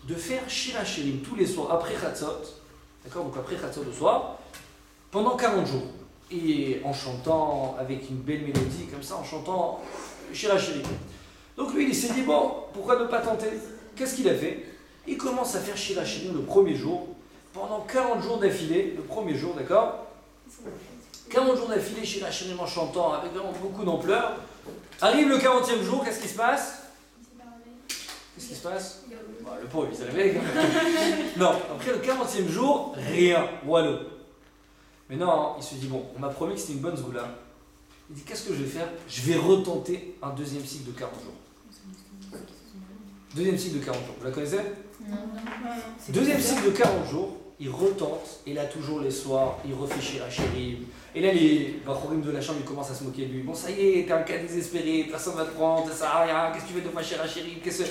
De faire Shirachirim tous les soirs après Chatzot, d'accord, donc après Chatzot le soir, pendant 40 jours. Et en chantant avec une belle mélodie, comme ça, en chantant Shirachirim. Donc lui, il s'est dit, bon, pourquoi ne pas tenter? Qu'est-ce qu'il a fait? Il commence à faire Shirachirim le premier jour, pendant 40 jours d'affilée, le premier jour, d'accord? 40 jours d'affilée, Shirachirim en chantant, avec vraiment beaucoup d'ampleur. Arrive le 40e jour, qu'est-ce qui se passe? Qu'est-ce qui se passe? Le pauvre, il s'est réveillé. Non, après le 40e jour, rien. Voilà. Mais non, il se dit, bon, on m'a promis que c'était une bonne sgoula. Il dit, qu'est-ce que je vais faire? Je vais retenter un deuxième cycle de 40 jours. Deuxième cycle de 40 jours. Vous la connaissez? Non. Deuxième cycle de 40 jours, il retente, et là, toujours les soirs, il refait Shirachirim. Et là, les Bachorim de la chambre, ils commencent à se moquer de lui. Bon, ça y est, t'es un cas désespéré, personne va te prendre, ça sert à rien, qu'est-ce que tu fais de faire Shirachirim, qu'est-ce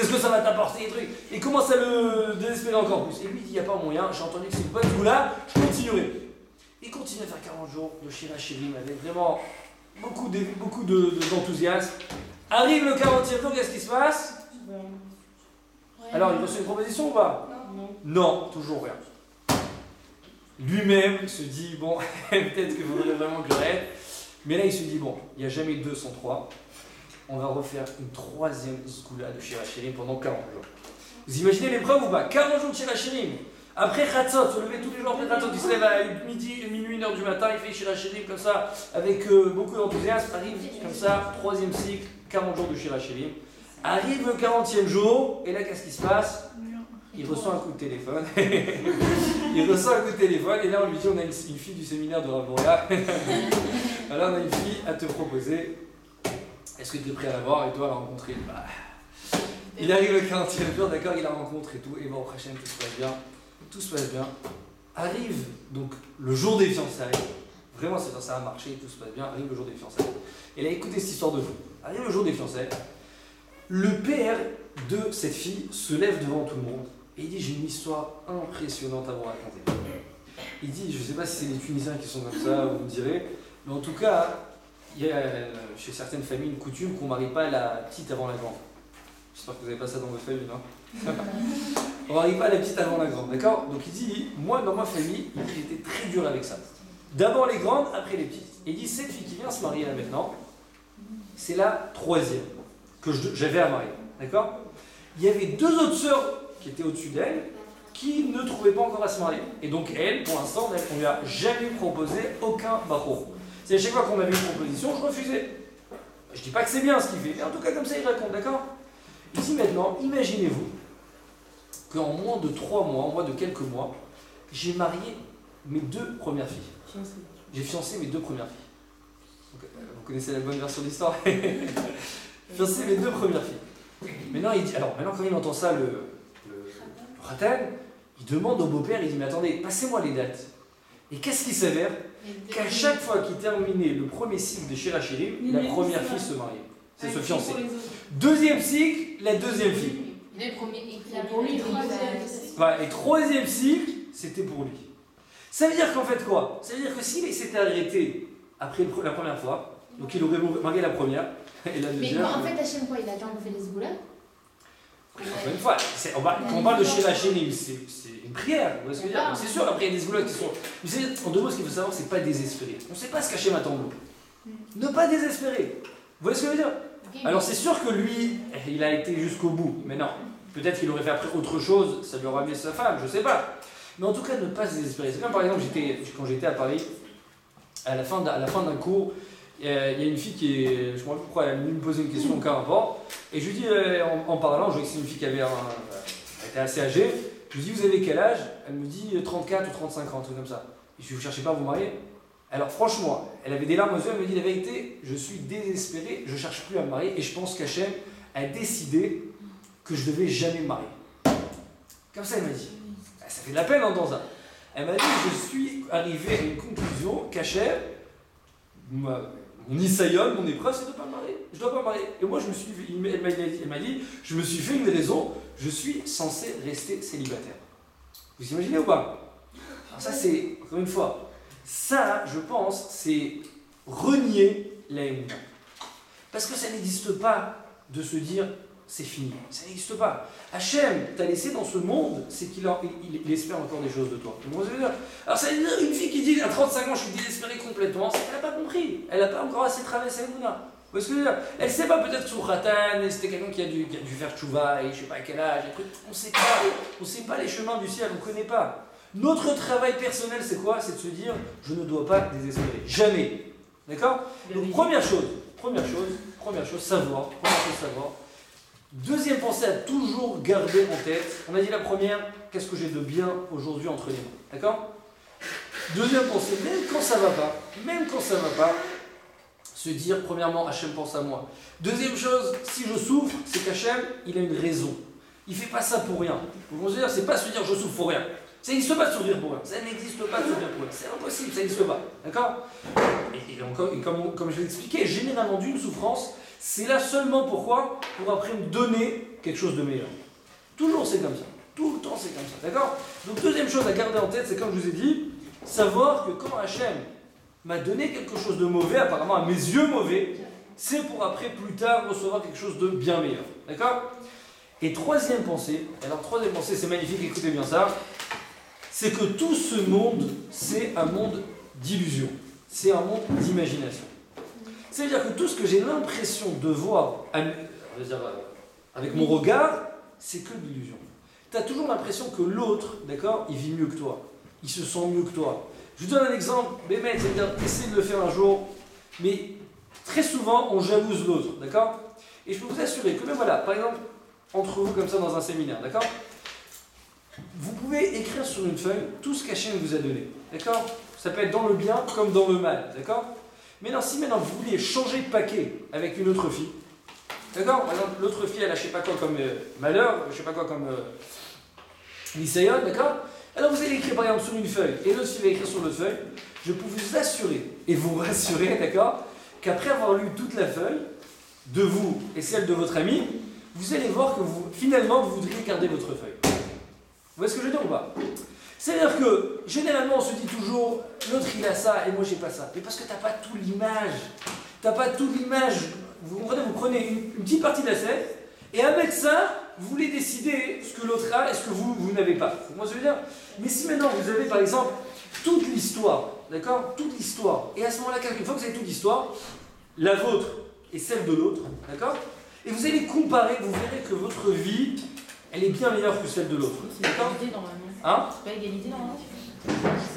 que ça va t'apporter, trucs. Il commence à le désespérer encore plus. Et lui, il dit, il n'y a pas moyen, j'ai entendu que c'est une bonne goula, je continuerai. Il continue à faire 40 jours de Shirachirim avec vraiment beaucoup d'enthousiasme. Arrive le 40e jour, qu'est-ce qui se passe? Alors, il reçoit une proposition ou pas? Non, toujours rien. Lui-même se dit, bon, peut-être qu'il faudrait vraiment que j'arrête. Mais là, il se dit, bon, il n'y a jamais 2 sans 3. On va refaire une 3e sgoula de Shirachirim pendant 40 jours. Vous imaginez l'épreuve ou pas? 40 jours de Shirachirim. Après Chatzot, se lever tous les jours après Chatzot, il se lève à minuit, 1h du matin, il fait Shirachirim comme ça, avec beaucoup d'enthousiasme. Arrive comme ça, 3e cycle, 40 jours de Shirachirim. Arrive le 40e jour, et là, qu'est-ce qui se passe? Il reçoit un coup de téléphone. Il reçoit un coup de téléphone et là on lui dit, on a une fille du séminaire de Rav Moria. Alors on a une fille à te proposer. Est-ce que tu es prêt à la voir et toi à la rencontrer? Bah, il arrive le 40e jour, d'accord, il la rencontre et tout. Et bon, au prochain, tout se passe bien. Tout se passe bien. Arrive donc le jour des fiançailles. Vraiment, ça a marché, tout se passe bien. Arrive le jour des fiançailles. Et là, écoutez cette histoire de fou. Arrive le jour des fiançailles. Le père de cette fille se lève devant tout le monde. Et il dit, j'ai une histoire impressionnante à vous raconter. Il dit, je ne sais pas si c'est les Tunisiens qui sont comme ça, vous me direz, mais en tout cas, il y a chez certaines familles une coutume qu'on ne marie pas la petite avant la grande. J'espère que vous n'avez pas ça dans votre famille, non? On ne marie pas la petite avant la grande, d'accord? Donc il dit, moi, dans ma famille, j'étais très dur avec ça. D'abord les grandes, après les petites. Et il dit, cette fille qui vient se marier là maintenant, c'est la 3e que j'avais à marier, d'accord? Il y avait 2 autres sœurs qui était au-dessus d'elle, qui ne trouvait pas encore à se marier. Et donc elle, pour l'instant, on ne lui a jamais proposé aucun bachor. C'est à chaque fois qu'on avait une proposition, je refusais. Je ne dis pas que c'est bien ce qu'il fait, mais en tout cas comme ça il raconte, d'accord? Ici maintenant, imaginez-vous qu'en moins de 3 mois, en moins de quelques mois, j'ai marié mes 2 premières filles. J'ai fiancé mes 2 premières filles. Donc, vous connaissez la bonne version de l'histoire? Fiancé mes 2 premières filles. Maintenant, il dit, alors maintenant quand il entend ça, le Khatan, il demande au beau-père, il dit, mais attendez, passez-moi les dates. Et qu'est-ce qui s'avère? Qu'à chaque fois qu'il terminait le premier cycle de Shirachirim, la première fille se mariait. C'est se fiancer. 2e cycle, la 2e fille. Les premiers, pour lui, Voilà, et 3e cycle, c'était pour lui. Ça veut dire qu'en fait quoi? Ça veut dire que s'il s'était arrêté après la première fois, donc il aurait marié la première, Et la Mais deuxième, en fait, Hachem, quoi, il a déjà enlevé les boulettes. encore une fois, quand on parle de chez la chaîne, c'est une prière. Vous voyez ce que je veux dire? C'est sûr, après il y a des boulettes qui sont. Vous savez, en deux mots, ce qu'il faut savoir, c'est pas désespérer. On ne sait pas ce qu'Hachem attend de nous. Ne pas désespérer. Vous voyez ce que je veux dire? Alors c'est sûr que lui, il a été jusqu'au bout. Mais non, peut-être qu'il aurait fait après autre chose, ça lui aurait amené sa femme, je sais pas. Mais en tout cas, ne pas se désespérer. C'est comme par exemple, quand j'étais à Paris, à la fin d'un cours, il y a une fille qui est, je ne sais pas pourquoi, elle est venue me poser une question, aucun rapport. Et je lui dis, en parlant, je vois que c'est une fille qui avait elle était assez âgée. Je lui dis, vous avez quel âge? Elle me dit 34 ou 35 ans, un truc comme ça. Et je lui dis, vous cherchez pas à vous marier? Alors franchement, elle avait des larmes aux yeux, elle me dit la vérité, je suis désespéré, je cherche plus à me marier et je pense qu'Hachem a décidé que je devais jamais me marier. Comme ça, elle m'a dit. Ça fait de la peine d'entendre ça. Elle m'a dit, je suis arrivé à une conclusion qu'Hachem, mon isaïon, mon épreuve, c'est de ne pas me marier. Je ne dois pas me marier. Et moi, elle m'a dit, je me suis fait une raison, je suis censé rester célibataire. Vous imaginez ou pas? Alors ça, c'est, encore une fois, ça, je pense, c'est renier la Emouna. Parce que ça n'existe pas de se dire, c'est fini. Ça n'existe pas. Hachem t'a laissé dans ce monde, c'est qu'il espère encore des choses de toi. Alors ça veut dire, une fille qui dit, à 35 ans, je suis désespéré complètement, c'est qu'elle n'a pas compris. Elle n'a pas encore assez travaillé sa Emouna. Vous voyez ce que je veux dire? Elle ne sait pas peut-être que son khatan, c'était quelqu'un qui a dû faire tchouva, et je ne sais pas à quel âge, on ne sait pas les chemins du ciel, on ne connaît pas. Notre travail personnel, c'est quoi? C'est de se dire, je ne dois pas désespérer. Jamais. D'accord? Donc, première chose, savoir. Deuxième pensée à toujours garder en tête. On a dit la première, qu'est-ce que j'ai de bien aujourd'hui entre les mains? D'accord? Deuxième pensée, même quand ça va pas, se dire, premièrement, Hachem pense à moi. Deuxième chose, si je souffre, c'est qu'Hachem, il a une raison. Il ne fait pas ça pour rien. Vous voyez, c'est pas se dire, je souffre pour rien. Ça n'existe pas de souffrir pour rien. Ça n'existe pas de souffrir pour rien. C'est impossible, ça n'existe pas. D'accord? Et comme je l'ai expliqué, généralement d'une souffrance, c'est là seulement pourquoi? Pour après me donner quelque chose de meilleur. Toujours c'est comme ça. Tout le temps c'est comme ça. D'accord? Donc deuxième chose à garder en tête, c'est comme je vous ai dit, savoir que quand Hachem m'a donné quelque chose de mauvais, apparemment à mes yeux mauvais, c'est pour après plus tard recevoir quelque chose de bien meilleur. D'accord? Et troisième pensée, c'est magnifique, écoutez bien ça, c'est que tout ce monde, c'est un monde d'illusion. C'est un monde d'imagination. C'est-à-dire que tout ce que j'ai l'impression de voir avec mon regard, c'est que de l'illusion. Tu as toujours l'impression que l'autre, d'accord, il vit mieux que toi. Il se sent mieux que toi. Je vous donne un exemple, Bémet, c'est-à-dire essayer de le faire un jour, mais très souvent, on jalouse l'autre, d'accord? Et je peux vous assurer que même voilà, par exemple, entre vous comme ça dans un séminaire, d'accord? Vous pouvez écrire sur une feuille tout ce qu'Hachem vous a donné, d'accord? Ça peut être dans le bien comme dans le mal, d'accord? Mais non, si maintenant vous vouliez changer de paquet avec une autre fille, d'accord? Par exemple, l'autre fille, elle a je sais pas quoi comme malheur, je sais pas quoi comme lycéen, d'accord? Alors vous allez écrire par exemple sur une feuille, et l'autre fille va écrire sur l'autre feuille, je peux vous assurer, et vous rassurer, d'accord? Qu'après avoir lu toute la feuille, de vous et celle de votre ami, vous allez voir que finalement, vous voudriez garder votre feuille. Vous voyez ce que je veux dire ou pas? C'est-à-dire que, généralement, on se dit toujours, l'autre il a ça et moi j'ai pas ça. Mais parce que t'as pas tout l'image. T'as pas tout l'image. Vous comprenez? Vous prenez une petite partie de la scène, et avec ça, vous voulez décider ce que l'autre a et ce que vous n'avez pas. Vous comprenez ce que je veux dire? Mais si maintenant vous avez par exemple toute l'histoire, d'accord? Toute l'histoire, et à ce moment-là, une fois que vous avez toute l'histoire, la vôtre et celle de l'autre, d'accord? Et vous allez comparer, vous verrez que votre vie, elle est bien meilleure que celle de l'autre. C'est égalité normalement. Hein? C'est pas égalité normalement.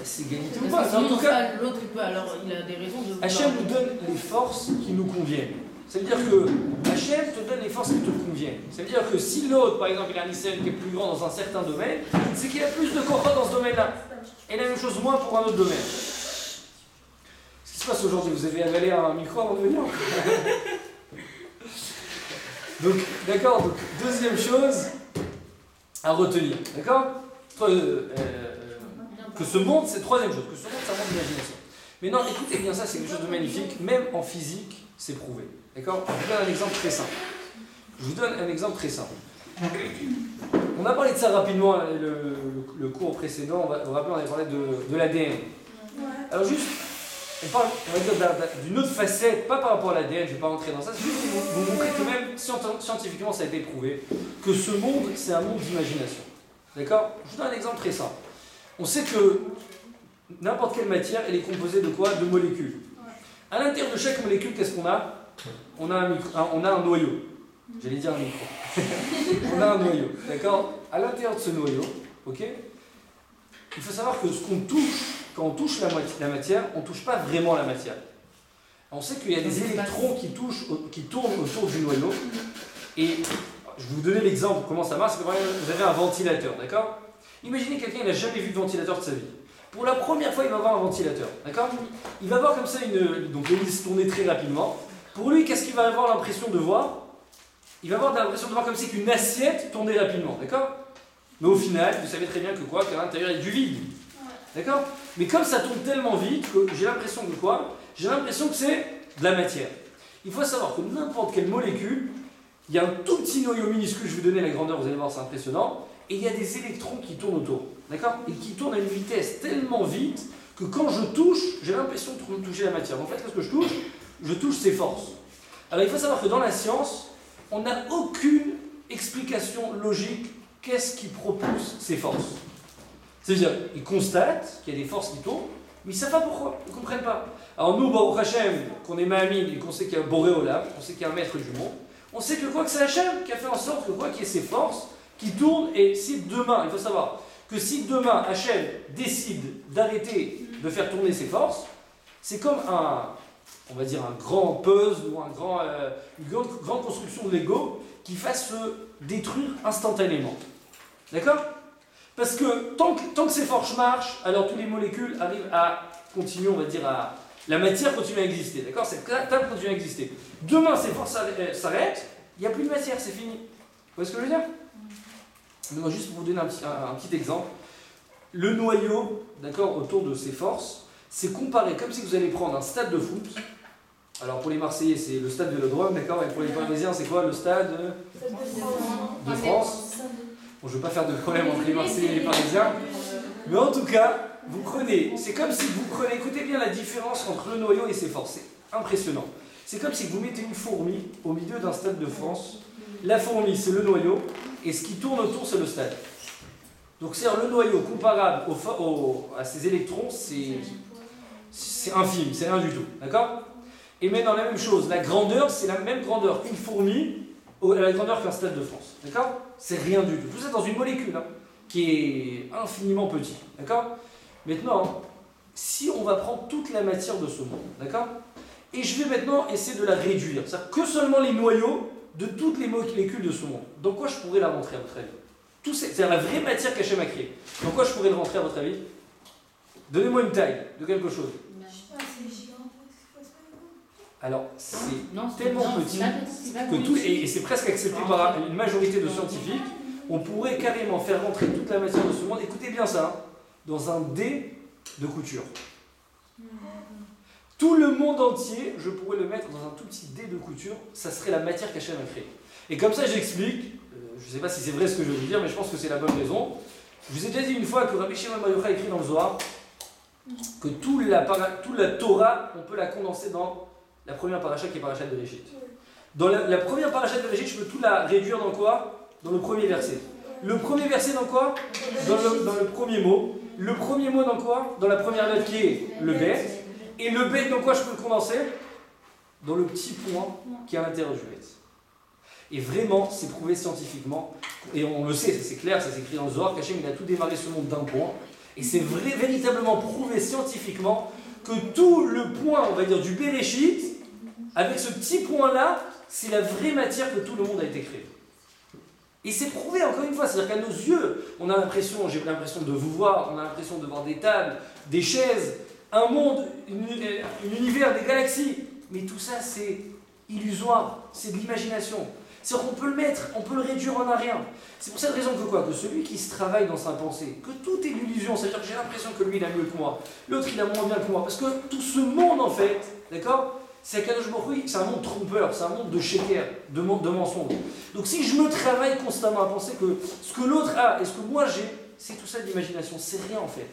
C'est égalité ou Parce pas? que En tout cas, l'autre il peut, alors il a des raisons de. Hachem nous donne les forces qui nous conviennent. Ça veut dire que Hachem te donne les forces qui te conviennent. Ça veut dire que si l'autre, par exemple, il a un lycéen qui est plus grand dans un certain domaine, c'est qu'il a plus de corps dans ce domaine-là. Et la même chose moins pour un autre domaine. Ce qui se passe aujourd'hui, vous avez avalé un micro avant de venir? Donc, d'accord, donc deuxième chose à retenir, d'accord? Que ce monde, c'est troisième chose, que ce monde, c'est un monde d'imagination. Mais non, écoutez bien ça, c'est quelque chose de magnifique, même en physique, c'est prouvé, d'accord? Je vous donne un exemple très simple. On a parlé de ça rapidement, le cours précédent, vous vous rappelez, on avait parlé de l'ADN. Ouais. Alors juste, on parle, on va dire, d'une autre facette, pas par rapport à l'ADN, je ne vais pas rentrer dans ça, c'est juste pour vous montrer que même scientifiquement ça a été prouvé que ce monde, c'est un monde d'imagination. D'accord? Je vous donne un exemple très simple. On sait que n'importe quelle matière, elle est composée de quoi? De molécules. À l'intérieur de chaque molécule, qu'est-ce qu'on a? On a un noyau. J'allais dire un micro. On a un noyau, d'accord? À l'intérieur de ce noyau, ok? Il faut savoir que ce qu'on touche, quand on touche la matière, on ne touche pas vraiment la matière. On sait qu'il y a des électrons qui tournent autour du noyau. Et je vais vous donner l'exemple comment ça marche. Vous avez un ventilateur, d'accord? Imaginez quelqu'un, il n'a jamais vu de ventilateur de sa vie. Pour la première fois, il va voir un ventilateur, d'accord? Il va voir comme ça donc l'hélice tourner très rapidement. Pour lui, qu'est-ce qu'il va avoir l'impression de voir? Il va avoir l'impression de voir comme si qu'une assiette tournait rapidement, d'accord? Mais au final, vous savez très bien que quoi? Qu'à l'intérieur, il y a du vide. D'accord? Mais comme ça tourne tellement vite que j'ai l'impression de quoi? J'ai l'impression que c'est de la matière. Il faut savoir que n'importe quelle molécule, il y a un tout petit noyau minuscule, je vais vous donner la grandeur, vous allez voir, c'est impressionnant, et il y a des électrons qui tournent autour. D'accord? Et qui tournent à une vitesse tellement vite que quand je touche, j'ai l'impression de toucher la matière. En fait, qu'est-ce que je touche? Je touche ses forces. Alors il faut savoir que dans la science, on n'a aucune explication logique. Qu'est-ce qui propulse ces forces? C'est-à-dire, ils constatent qu'il y a des forces qui tournent, mais ils ne savent pas pourquoi, ils ne comprennent pas. Alors nous, Baruch Hashem, qu'on est Mahamine et qu'on sait qu'il y a Boré Olam, qu'on sait qu'il y a un maître du monde, on sait que quoi que c'est Hashem qui a fait en sorte que quoi qu'il y ait ces forces qui tournent, et si demain, il faut savoir que si demain Hashem décide d'arrêter de faire tourner ses forces, c'est comme on va dire un grand puzzle ou une grande construction de Lego qui va se détruire instantanément. D'accord? Parce que tant que ces forces marchent, alors toutes les molécules arrivent à continuer, on va dire, la matière continue à exister. D'accord? Cette table continue à exister. Demain, ces forces s'arrêtent, il n'y a plus de matière, c'est fini. Vous voyez ce que je veux dire? Moi, juste pour vous donner un petit exemple. Le noyau, d'accord, autour de ces forces, c'est comparé comme si vous allez prendre un stade de foot. Alors pour les Marseillais, c'est le stade de Vélodrome, d'accord? Et pour les Parisiens, c'est quoi? Le stade de France. Bon, je ne veux pas faire de problème entre les Marseillais et les Parisiens. Mais en tout cas, vous prenez, c'est comme si vous prenez, écoutez bien la différence entre le noyau et ses forces. C'est impressionnant. C'est comme si vous mettez une fourmi au milieu d'un stade de France. La fourmi, c'est le noyau, et ce qui tourne autour, c'est le stade. Donc c'est le noyau comparable à ces électrons, c'est infime, c'est rien du tout. D'accord? Et maintenant la même chose, la grandeur, c'est la même grandeur qu'une fourmi, à la grandeur qu'un stade de France. D'accord? C'est rien du tout. Tout ça dans une molécule, qui est infiniment petite. D'accord? Maintenant, si on va prendre toute la matière de ce monde, d'accord? Et je vais maintenant essayer de la réduire. C'est-à-dire que seulement les noyaux de toutes les molécules de ce monde. Dans quoi je pourrais la rentrer à votre avis? C'est-à-dire la vraie matière qu'Hachem a créée. Dans quoi je pourrais le rentrer à votre avis? Donnez-moi une taille de quelque chose. Je sais pas, c'est gigantesque. Alors, c'est tellement petit que tout, et c'est presque accepté par une majorité de scientifiques, on pourrait carrément faire rentrer toute la matière de ce monde, écoutez bien ça, dans un dé de couture. Tout le monde entier, je pourrais le mettre dans un tout petit dé de couture, ça serait la matière qu'Hachem a créée. Et comme ça, j'explique, je ne sais pas si c'est vrai ce que je veux vous dire, mais je pense que c'est la bonne raison. Je vous ai déjà dit une fois que Rabbi Shimon Bar Yochai écrit dans le Zohar que toute la Torah, on peut la condenser dans la première paracha qui est paracha de Bereshit. Dans la première paracha de Bereshit, je peux tout la réduire dans quoi? Dans le premier verset. Le premier verset dans quoi? Dans le premier mot. Le premier mot dans quoi? Dans la première lettre qui est le bet. Et le bet dans quoi je peux le condenser? Dans le petit point qui est à l'intérieur du bet. Et vraiment, c'est prouvé scientifiquement, et on le sait, c'est clair, ça s'écrit dans le Zohar, qu'Hachem il a tout démarré ce monde d'un point, et c'est véritablement prouvé scientifiquement que tout le point, on va dire, du Bereshit, avec ce petit point-là, c'est la vraie matière que tout le monde a été créé. Et c'est prouvé encore une fois, c'est-à-dire qu'à nos yeux, on a l'impression, j'ai l'impression de vous voir, on a l'impression de voir des tables, des chaises, un monde, un univers, des galaxies, mais tout ça c'est illusoire, c'est de l'imagination. C'est-à-dire qu'on peut le mettre, on peut le réduire en un rien. C'est pour cette raison que quoi? Que celui qui se travaille dans sa pensée, que tout est l'illusion, c'est-à-dire que j'ai l'impression que lui il a mieux que moi, l'autre il a moins bien que moi, parce que tout ce monde en fait, d'accord? C'est Akadosh Baruch Hu, c'est un monde trompeur, c'est un monde de sheker, de mensonges. Donc si je me travaille constamment à penser que ce que l'autre a et ce que moi j'ai, c'est tout ça de l'imagination, c'est rien en fait.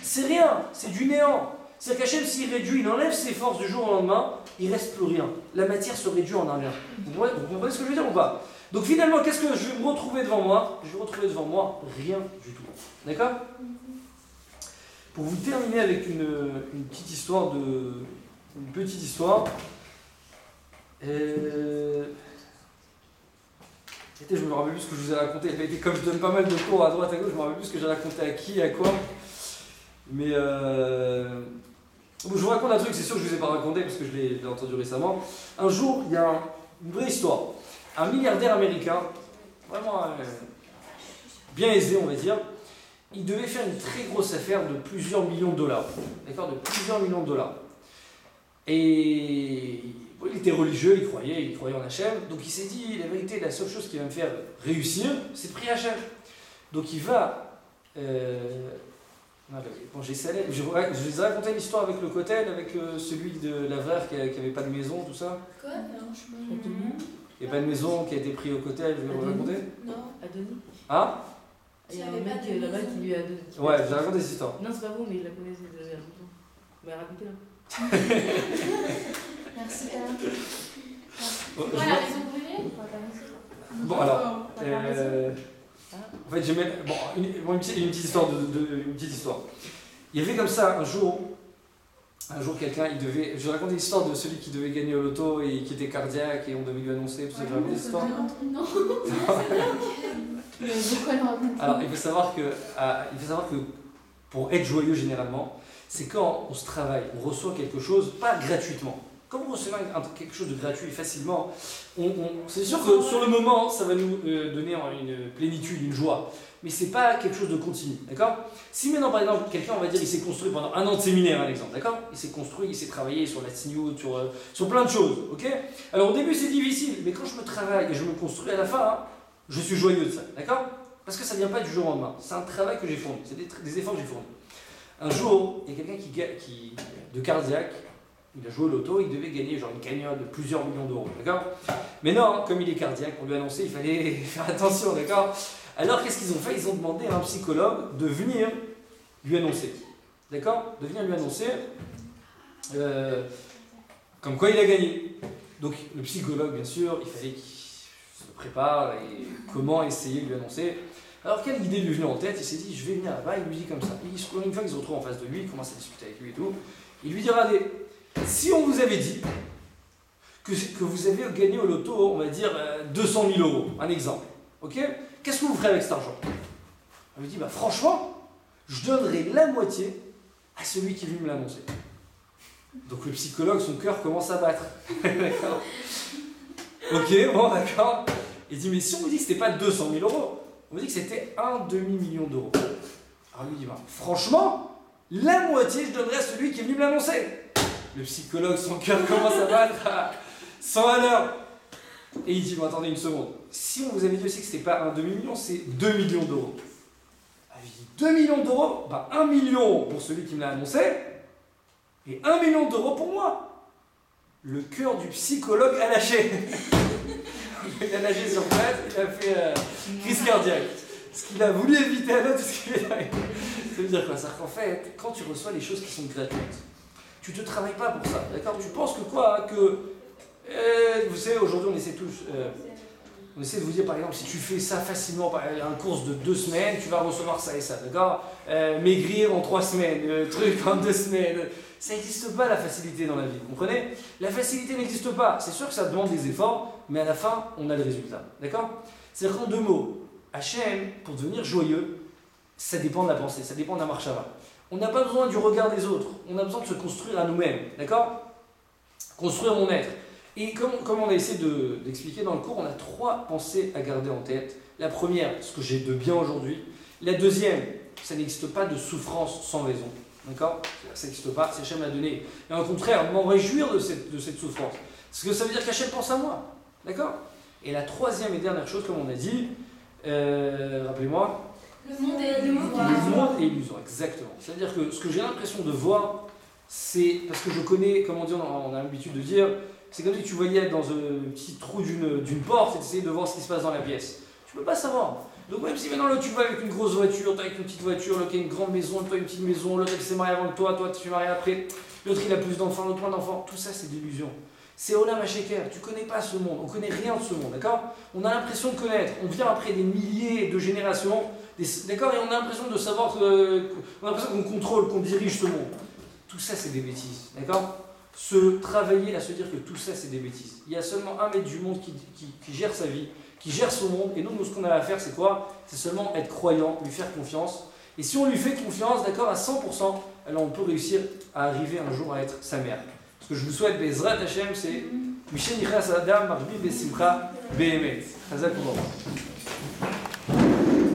C'est rien, c'est du néant. C'est-à-dire qu'Hachem, s'il réduit, il enlève ses forces du jour au lendemain, il ne reste plus rien. La matière se réduit en un rien. Vous comprenez ce que je veux dire ou pas? Donc finalement, qu'est-ce que je vais me retrouver devant moi? Je vais retrouver devant moi rien du tout. D'accord? Pour vous terminer avec une petite histoire Une petite histoire. Je me rappelle plus ce que je vous ai raconté. Comme je donne pas mal de cours à droite à gauche, je me rappelle plus ce que j'ai raconté à qui, à quoi. Mais je vous raconte un truc, c'est sûr que je ne vous ai pas raconté parce que je l'ai entendu récemment. Un jour, il y a une vraie histoire. Un milliardaire américain, vraiment bien aisé, on va dire, il devait faire une très grosse affaire de plusieurs millions de dollars. D'accord? De plusieurs millions de dollars. Et il était religieux, il croyait en Hachem. Donc il s'est dit, la vérité, la seule chose qui va me faire réussir, c'est de prier Hachem. Donc il va... Bon, je vous ai raconté l'histoire avec le Kotel, avec celui de l'Avrar qui n'avait pas de maison, tout ça. Quoi? Non, Il n'y a pas de maison qui a été pris au Kotel, je vais vous raconter. Non. Adonis. Hein? Il y a un mec là-bas qui lui a donné. Ouais, j'ai raconté cette histoire. Non, c'est pas vous, mais il la connaissait de il y a longtemps. Mais racontez-la. Merci. Bon, Quoi, la maison brûlée? Bon, alors. En fait, j'ai même. Bon, une petite histoire une petite histoire. Il y avait comme ça un jour, quelqu'un, il devait. Je vais raconter l'histoire de celui qui devait gagner au loto et qui était cardiaque et on devait lui annoncer. Tout ça, raconter l'histoire. Non. Alors, il faut savoir que pour être joyeux généralement, c'est quand on se travaille, on reçoit quelque chose, pas gratuitement. Quand vous recevez quelque chose de gratuit facilement, c'est sûr que sur le moment, ça va nous donner une plénitude, une joie. Mais c'est pas quelque chose de continu, d'accord? Si maintenant, par exemple, quelqu'un, on va dire, il s'est construit pendant un an de séminaire, un exemple, d'accord? Il s'est construit, il s'est travaillé sur la Tzniut, sur plein de choses, ok? Alors au début, c'est difficile, mais quand je me travaille et je me construis à la fin, hein, je suis joyeux de ça, d'accord? Parce que ça ne vient pas du jour au lendemain. C'est un travail que j'ai fourni, c'est des efforts que j'ai fournis. Un jour, il y a quelqu'un de cardiaque, il a joué au loto, il devait gagner genre une cagnotte de plusieurs millions d'euros, d'accord? Mais non, comme il est cardiaque, on lui a annoncé, il fallait faire attention, d'accord? Alors qu'est-ce qu'ils ont fait? Ils ont demandé à un psychologue de venir lui annoncer, d'accord? De venir lui annoncer comme quoi il a gagné. Donc le psychologue, bien sûr, il fallait qu'il se prépare et comment essayer de lui annoncer. Alors quelle idée lui est venue en tête? Il s'est dit, je vais venir là-bas, il lui dit comme ça. Et une fois qu'ils se retrouvent en face de lui, il commence à discuter avec lui et tout. Il lui dira, si on vous avait dit que vous avez gagné au loto, on va dire 200 000 euros, un exemple, ok? Qu'est-ce que vous ferez avec cet argent? On lui dit, franchement, je donnerai la moitié à celui qui est venu me l'annoncer. Donc le psychologue, son cœur commence à battre. D'accord? Ok, bon, d'accord. Il dit, mais si on vous dit que c'était pas 200 000 euros, on vous dit que c'était un demi-million d'euros. Alors il lui dit, franchement, la moitié, je donnerai à celui qui est venu me l'annoncer. Le psychologue, son cœur commence à battre à 100 à l'heure. Et il dit, bon, attendez une seconde. Si on vous avait dit aussi que c'était pas un demi-million, c'est 2 millions d'euros. Alors il dit, 2 millions d'euros, 1 million pour celui qui me l'a annoncé, et 1 million d'euros pour moi. Le cœur du psychologue a lâché. Il a lâché sur place, il a fait crise cardiaque. Ce qu'il a voulu éviter à l'autre, ce qu'il est arrivé. Ça veut dire quoi? C'est-à-dire qu'en fait, quand tu reçois les choses qui sont gratuites, tu ne te travailles pas pour ça, d'accord? Tu penses que quoi? Vous savez, aujourd'hui, on essaie tous... on essaie de vous dire, par exemple, si tu fais ça facilement, un course de 2 semaines, tu vas recevoir ça et ça, d'accord? Maigrir en 3 semaines, truc en 2 semaines... Ça n'existe pas la facilité dans la vie, vous comprenez? La facilité n'existe pas. C'est sûr que ça demande des efforts, mais à la fin, on a le résultat. D'accord? C'est-à-dire qu'en 2 mots, Hachem, pour devenir joyeux, ça dépend de la pensée, ça dépend de la marche avant. On n'a pas besoin du regard des autres, on a besoin de se construire à nous-mêmes. D'accord? Construire mon être. Et comme on a essayé d'expliquer dans le cours, on a 3 pensées à garder en tête. La première, ce que j'ai de bien aujourd'hui. La deuxième, ça n'existe pas de souffrance sans raison. D'accord? Ça n'existe pas, c'est Hachem l'a donné. Et au contraire, m'en réjouir de cette souffrance. Parce que ça veut dire qu'Hachem pense à moi. D'accord? Et la troisième et dernière chose, comme on a dit, rappelez-moi. Le monde est illusoire. Le monde est illusoire, exactement. C'est-à-dire que ce que j'ai l'impression de voir, c'est parce que je connais, comme on a l'habitude de dire, c'est comme si tu voyais dans un petit trou d'une porte et tu essayais de voir ce qui se passe dans la pièce. Tu ne peux pas savoir. Donc même si maintenant là, tu vas avec une grosse voiture, toi avec une petite voiture, l'autre qui a une grande maison, toi une petite maison, l'autre qui s'est marié avant que toi tu es marié après, l'autre il a plus d'enfants, l'autre moins d'enfants, tout ça c'est d'illusion. C'est Olam HaSheker, tu connais pas ce monde, on connaît rien de ce monde, d'accord? On a l'impression de connaître, on vient après des milliers de générations, d'accord? Et on a l'impression de savoir on a l'impression qu'on contrôle, qu'on dirige ce monde. Tout ça c'est des bêtises, d'accord? Se travailler à se dire que tout ça c'est des bêtises. Il y a seulement un maître du monde qui gère sa vie, qui gère son monde, et nous ce qu'on a à faire c'est quoi? C'est seulement être croyant, lui faire confiance. Et si on lui fait confiance, d'accord, à 100%, alors on peut réussir à arriver un jour à être sa mère. Ce que je vous souhaite, Bezrat Hashem, c'est Mishen Yichas Adam, Marbi Besimcha, Behemet. Chazakou.